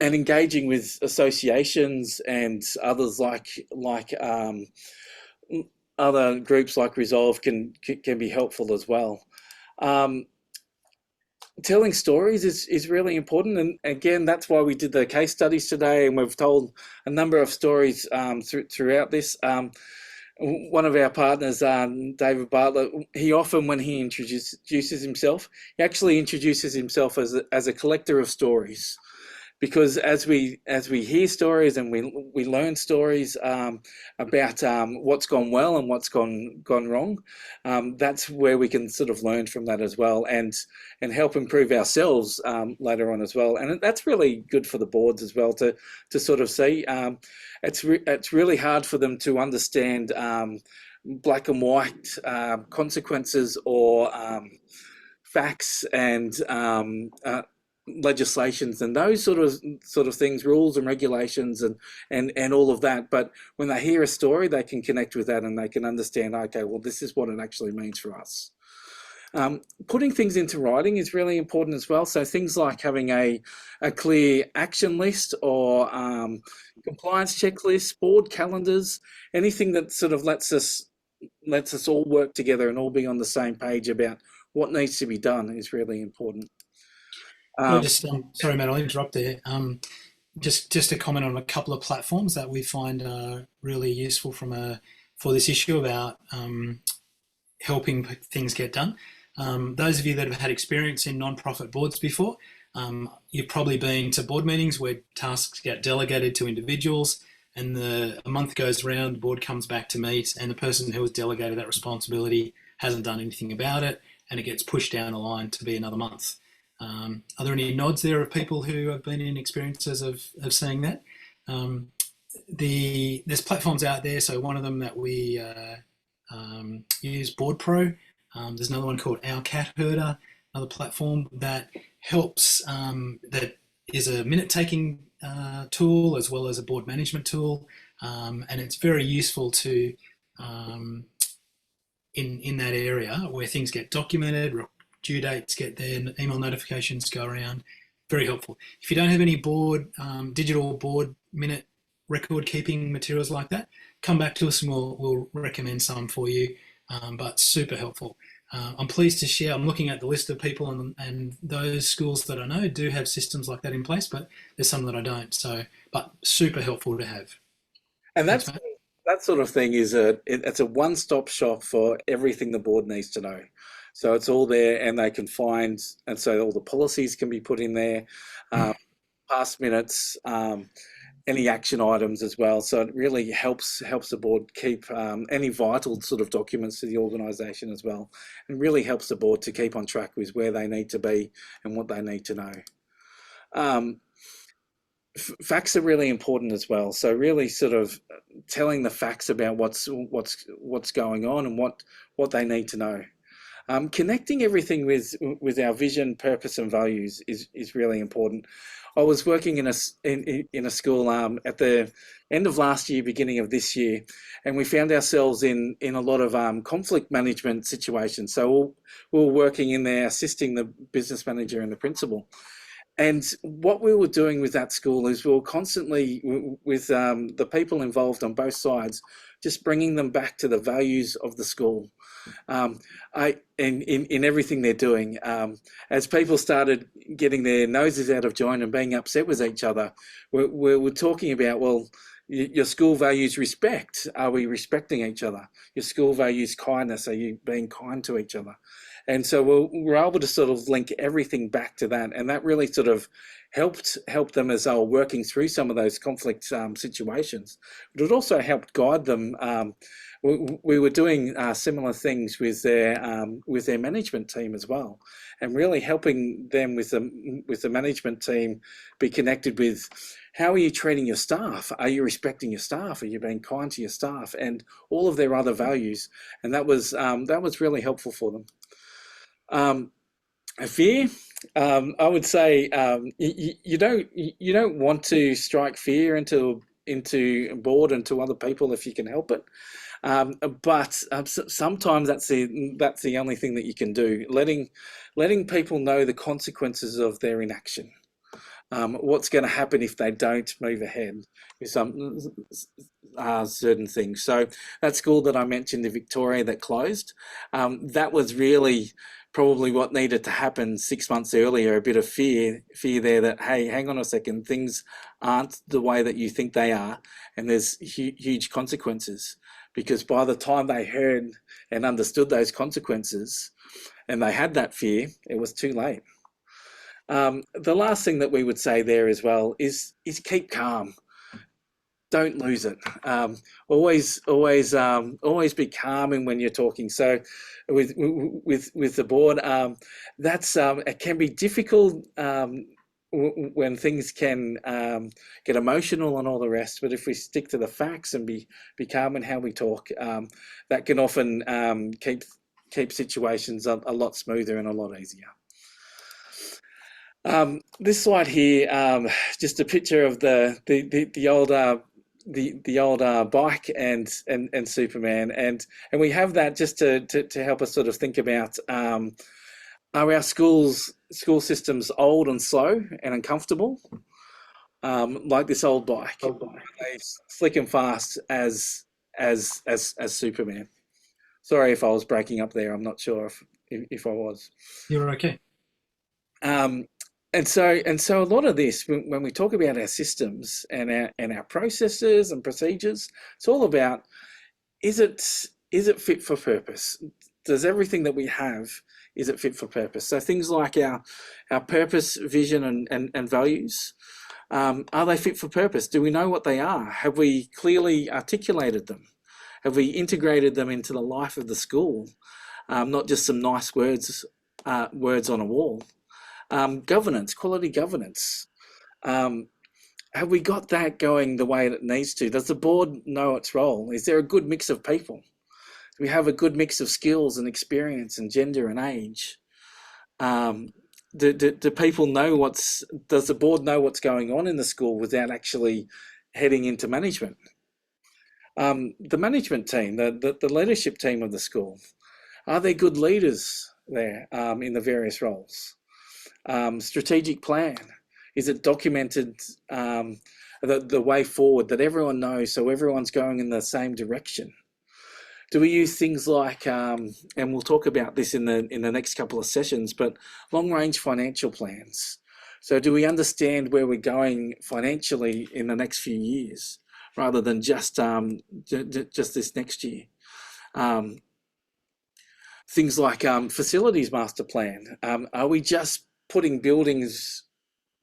And engaging with associations and others like other groups like Resolve can be helpful as well. Telling stories is really important, and again, that's why we did the case studies today, and we've told a number of stories throughout this. one of our partners, David Bartlett, he often, when he introduces himself, he actually introduces himself as a collector of stories. Because as we hear stories and we learn stories about what's gone well and what's gone wrong, that's where we can sort of learn from that as well, and help improve ourselves later on as well. And that's really good for the boards as well to sort of see. It's really hard for them to understand black and white consequences or facts and legislations and those sort of things, rules and regulations and all of that. But when they hear a story, they can connect with that and they can understand, okay, well, this is what it actually means for us. Putting things into writing is really important as well. So things like having a clear action list or compliance checklist, board calendars, anything that sort of lets us all work together and all be on the same page about what needs to be done is really important. Sorry, Matt, I'll interrupt there. Just to comment on a couple of platforms that we find are really useful for this issue about helping things get done. Those of you that have had experience in non-profit boards before, you've probably been to board meetings where tasks get delegated to individuals, and a month goes around, the board comes back to meet, and the person who was delegated that responsibility hasn't done anything about it, and it gets pushed down the line to be another month. Are there any nods there of people who have been in experiences of seeing that? There's platforms out there. So one of them that we use, Board Pro. There's another one called Our Cat Herder, another platform that helps, that is a minute-taking tool as well as a board management tool. And it's very useful to, in that area where things get documented, due dates get there, email notifications go around. Very helpful. If you don't have any digital board minute record keeping materials like that, come back to us and we'll recommend some for you, but super helpful. I'm pleased to share, I'm looking at the list of people and those schools that I know do have systems like that in place, but there's some that I don't. So, but super helpful to have. And that sort of thing it's a one-stop shop for everything the board needs to know. So it's all there, and they can find, and so all the policies can be put in there, past minutes, any action items as well. So it really helps the board keep any vital sort of documents to the organisation as well, and really helps the board to keep on track with where they need to be and what they need to know. Facts are really important as well. So really sort of telling the facts about what's going on and what they need to know. Connecting everything with our vision, purpose, and values is really important. I was working in a school at the end of last year, beginning of this year, and we found ourselves in a lot of conflict management situations. So we were working in there, assisting the business manager and the principal. And what we were doing with that school is we were constantly, with the people involved on both sides, just bringing them back to the values of the school. In everything they're doing, as people started getting their noses out of joint and being upset with each other, we're talking about, well, your school values respect. Are we respecting each other? Your school values kindness. Are you being kind to each other? And so we're able to sort of link everything back to that, and that really sort of helped them as they were working through some of those conflict situations. But it also helped guide them. We were doing similar things with their management team as well, and really helping them with the management team be connected with, how are you treating your staff? Are you respecting your staff? Are you being kind to your staff? And all of their other values. And that was really helpful for them. Fear, I would say, you don't want to strike fear into board and to other people if you can help it. But sometimes that's the only thing that you can do. Letting people know the consequences of their inaction. What's going to happen if they don't move ahead with some certain things. So that school that I mentioned in Victoria that closed, that was really probably what needed to happen 6 months earlier. A bit of fear there that, hey, hang on a second, things aren't the way that you think they are, and there's huge consequences. because by the time they heard and understood those consequences and they had that fear, it was too late. The last thing that we would say there as well is keep calm. Don't lose it. Always be calming when you're talking. So, with the board, that's it can be difficult when things can get emotional and all the rest. But if we stick to the facts and be calm in how we talk, that can often keep situations a lot smoother and a lot easier. This slide here, just a picture of the old bike and Superman, and we have that just to help us sort of think about, are our school systems old and slow and uncomfortable, like this old bike? Are they slick and fast as Superman? Sorry if I was breaking up there. I'm not sure if I was. You're okay. And so a lot of this, when we talk about our systems and our processes and procedures, it's all about, is it fit for purpose? Does everything that we have, is it fit for purpose? So things like our purpose, vision, and values, are they fit for purpose? Do we know what they are? Have we clearly articulated them? Have we integrated them into the life of the school? Not just some nice words on a wall. Governance, quality governance. Have we got that going the way it needs to? Does the board know its role? Is there a good mix of people? Do we have a good mix of skills and experience and gender and age? Do people know does the board know what's going on in the school without actually heading into management? The management team, the leadership team of the school, are there good leaders there in the various roles? Strategic plan, is it documented, the way forward that everyone knows, so everyone's going in the same direction? Do we use things like, and we'll talk about this in the next couple of sessions, but long range financial plans? So do we understand where we're going financially in the next few years, rather than just this next year? Things like facilities master plan. Are we just putting buildings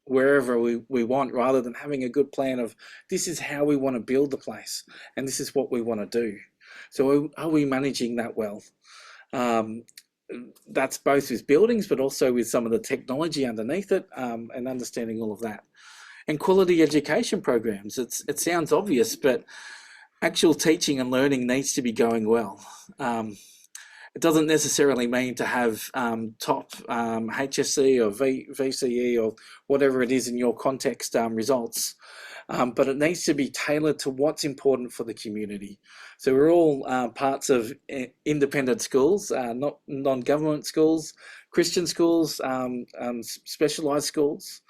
wherever we want, rather than having a good plan of, this is how we want to build the place and this is what we want to do? So are we managing that well? That's both with buildings, but also with some of the technology underneath it, and understanding all of that. And quality education programs. It sounds obvious, but actual teaching and learning needs to be going well. It doesn't necessarily mean to have top HSC or VCE or whatever it is in your context results, but it needs to be tailored to what's important for the community. So we're all parts of independent schools, not non-government schools, Christian schools, specialised schools.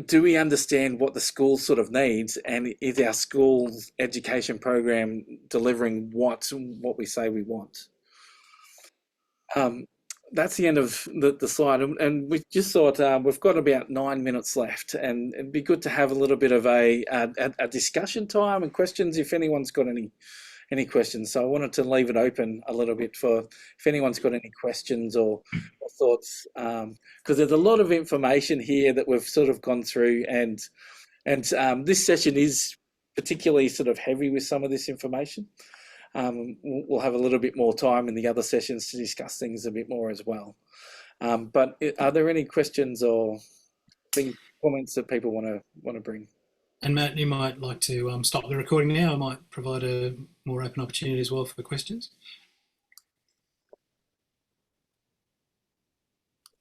Do we understand what the school sort of needs, and is our school's education program delivering what we say we want? That's the end of the slide, and we just thought we've got about 9 minutes left, and it'd be good to have a little bit of a discussion time and questions if anyone's got any questions. So I wanted to leave it open a little bit for if anyone's got any questions or thoughts, because there's a lot of information here that we've sort of gone through, and this session is particularly sort of heavy with some of this information. We'll have a little bit more time in the other sessions to discuss things a bit more as well. But are there any questions or comments that people want to bring? And Matt, you might like to stop the recording now. I might provide a more open opportunity as well for questions.